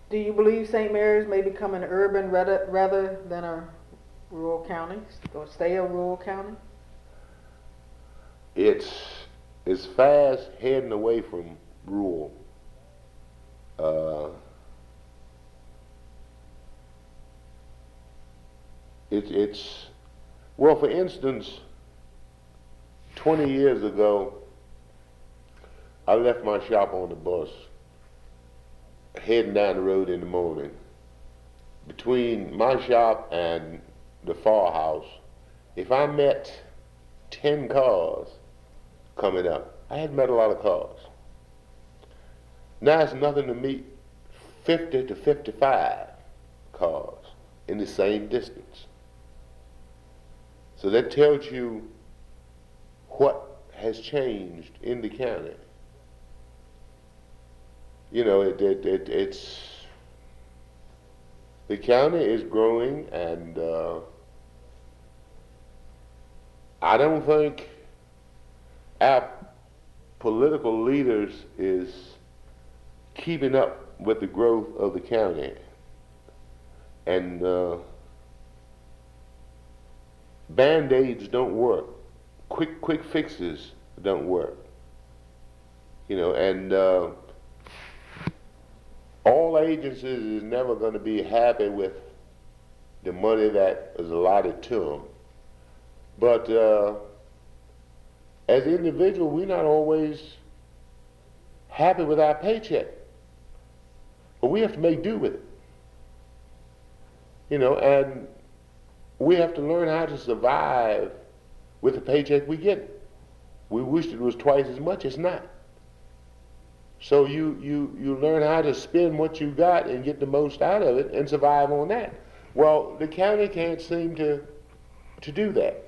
do you believe St. Mary's may become an urban rather than a rural county, or stay a rural county? It's fast heading away from rural. Well, for instance, 20 years ago, I left my shop on the bus, heading down the road in the morning. Between my shop and the far house, if I met 10 cars coming up, I hadn't met a lot of cars. Now it's nothing to meet 50 to 55 cars in the same distance. So that tells you what has changed in the county. You know, it's the county is growing, and I don't think our political leaders is keeping up with the growth of the county. And Band-Aids don't work. Quick fixes don't work. You know, and all agencies is never going to be happy with the money that is allotted to them. But as individuals, we're not always happy with our paycheck. But we have to make do with it. You know, and we have to learn how to survive with the paycheck we get. We wished it was twice as much. It's not. So you learn how to spend what you got and get the most out of it and survive on that. Well, the county can't seem to do that.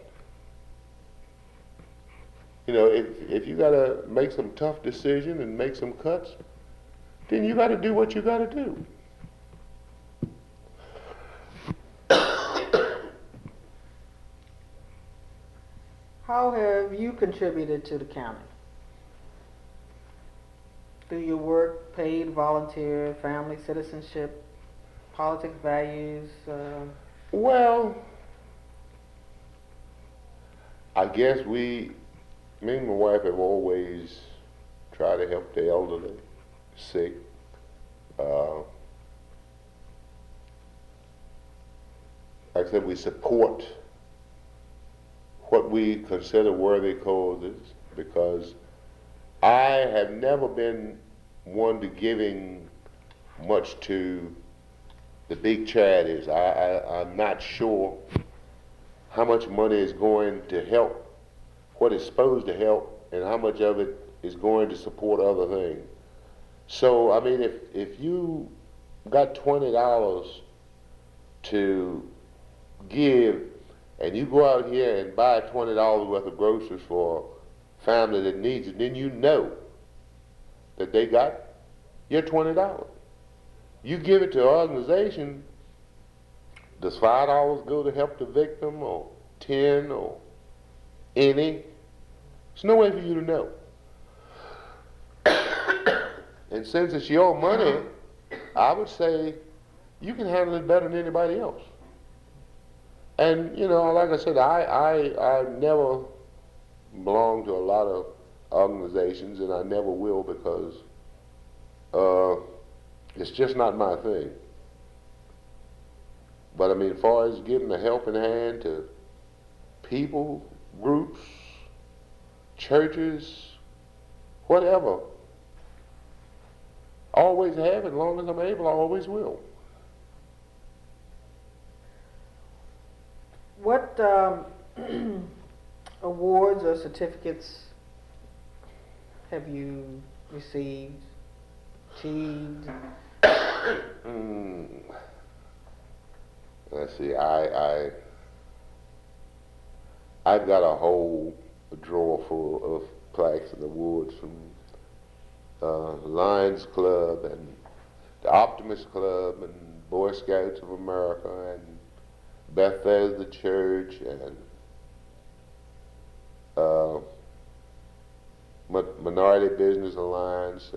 You know, if you got to make some tough decisions and make some cuts, then you got to do what you got to do. How have you contributed to the county? Through your work, paid, volunteer, family, citizenship, politics, values? Well, I guess me and my wife have always tried to help the elderly, sick. Like I said, we support what we consider worthy causes, because I have never been one to giving much to the big charities. I'm not sure how much money is going to help what it's supposed to help and how much of it is going to support other things. So, I mean, if you got $20 to give and you go out here and buy $20 worth of groceries for a family that needs it, then you know that they got your $20. You give it to an organization, does $5 go to help the victim, or 10, or any? There's no way for you to know. And since it's your money, I would say you can handle it better than anybody else. And, you know, like I said, I never belonged to a lot of organizations, and I never will, because it's just not my thing. But I mean, as far as giving a helping hand to people, groups, churches, whatever, always have, as long as I'm able, I always will. What awards or certificates have you received, achieved? Let's see, I've got a whole drawer full of plaques and awards from Lions Club and the Optimist Club and Boy Scouts of America and Bethesda Church and Minority Business Alliance.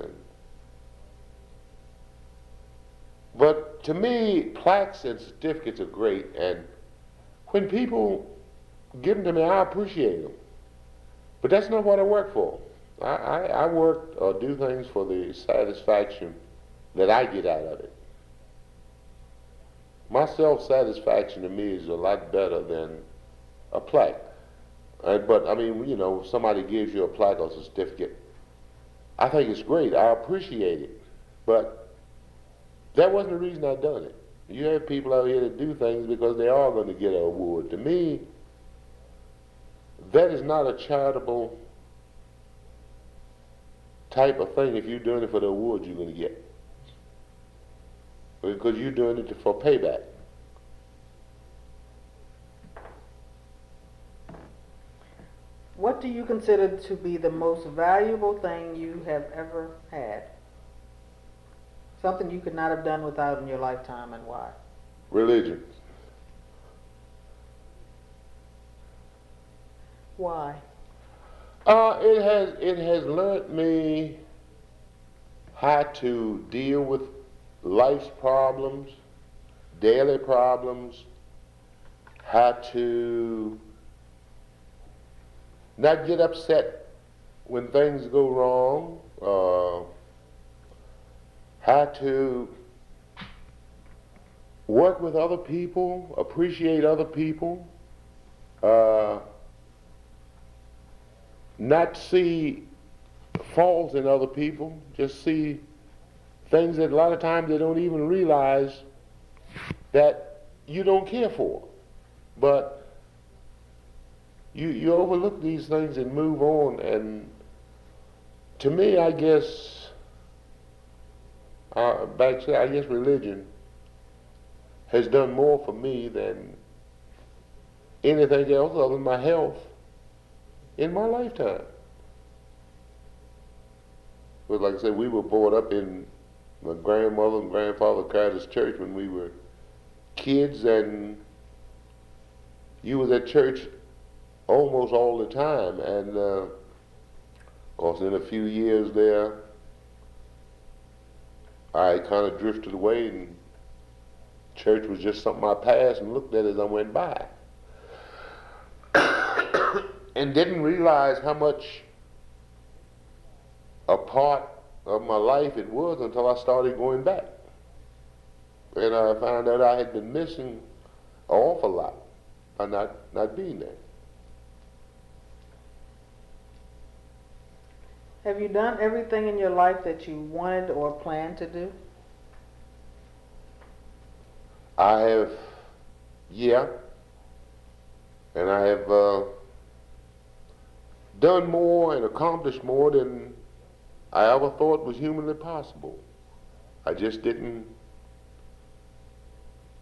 But to me, plaques and certificates are great, and when people give them to me, I appreciate them. But that's not what I work for. I work or do things for the satisfaction that I get out of it. My self-satisfaction to me is a lot better than a plaque. But I mean, you know, if somebody gives you a plaque or a certificate, I think it's great. I appreciate it. But that wasn't the reason I done it. You have people out here that do things because they are going to get an award. To me, that is not a charitable type of thing if you're doing it for the award you're going to get. Because you're doing it for payback. What do you consider to be the most valuable thing you have ever had? Something you could not have done without in your lifetime, and why? Religion. Why? It has learned me how to deal with life's problems, daily problems, how to not get upset when things go wrong, how to work with other people, appreciate other people, not see faults in other people, just see things that a lot of times they don't even realize that you don't care for. But you overlook these things and move on. And to me, I guess, I guess religion has done more for me than anything else other than my health in my lifetime. But like I said, we were brought up in my grandmother and grandfather Clarence Church when we were kids, and you was at church almost all the time. And of course, in a few years there, I kind of drifted away, and church was just something I passed and looked at as I went by, and didn't realize how much a part of my life it was until I started going back. And I found out I had been missing an awful lot by not being there. Have you done everything in your life that you wanted or planned to do? I have, yeah, and I have done more and accomplished more than I ever thought was humanly possible. I just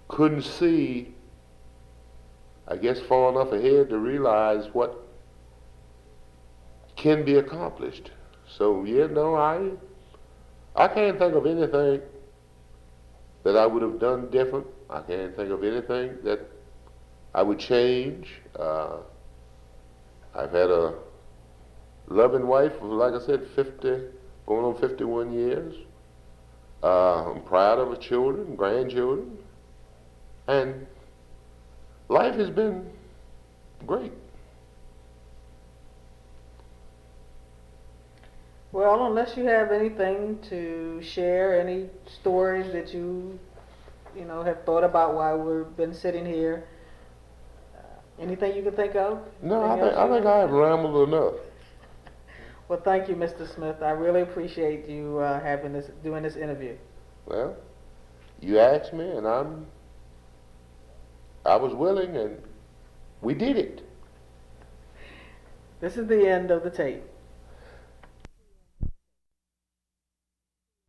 couldn't see, I guess, far enough ahead to realize what can be accomplished. So yeah, no, I can't think of anything that I would have done different. I can't think of anything that I would change. I've had a loving wife for, like I said, going on 51 years. I'm proud of her children, grandchildren, and life has been great. Well, unless you have anything to share, any stories that you have thought about while we've been sitting here, anything you can think of? No, Anything I think I have rambled enough. Well, thank you, Mr. Smith. I really appreciate you doing this interview. Well, you asked me, and I was willing, and we did it. This is the end of the tape.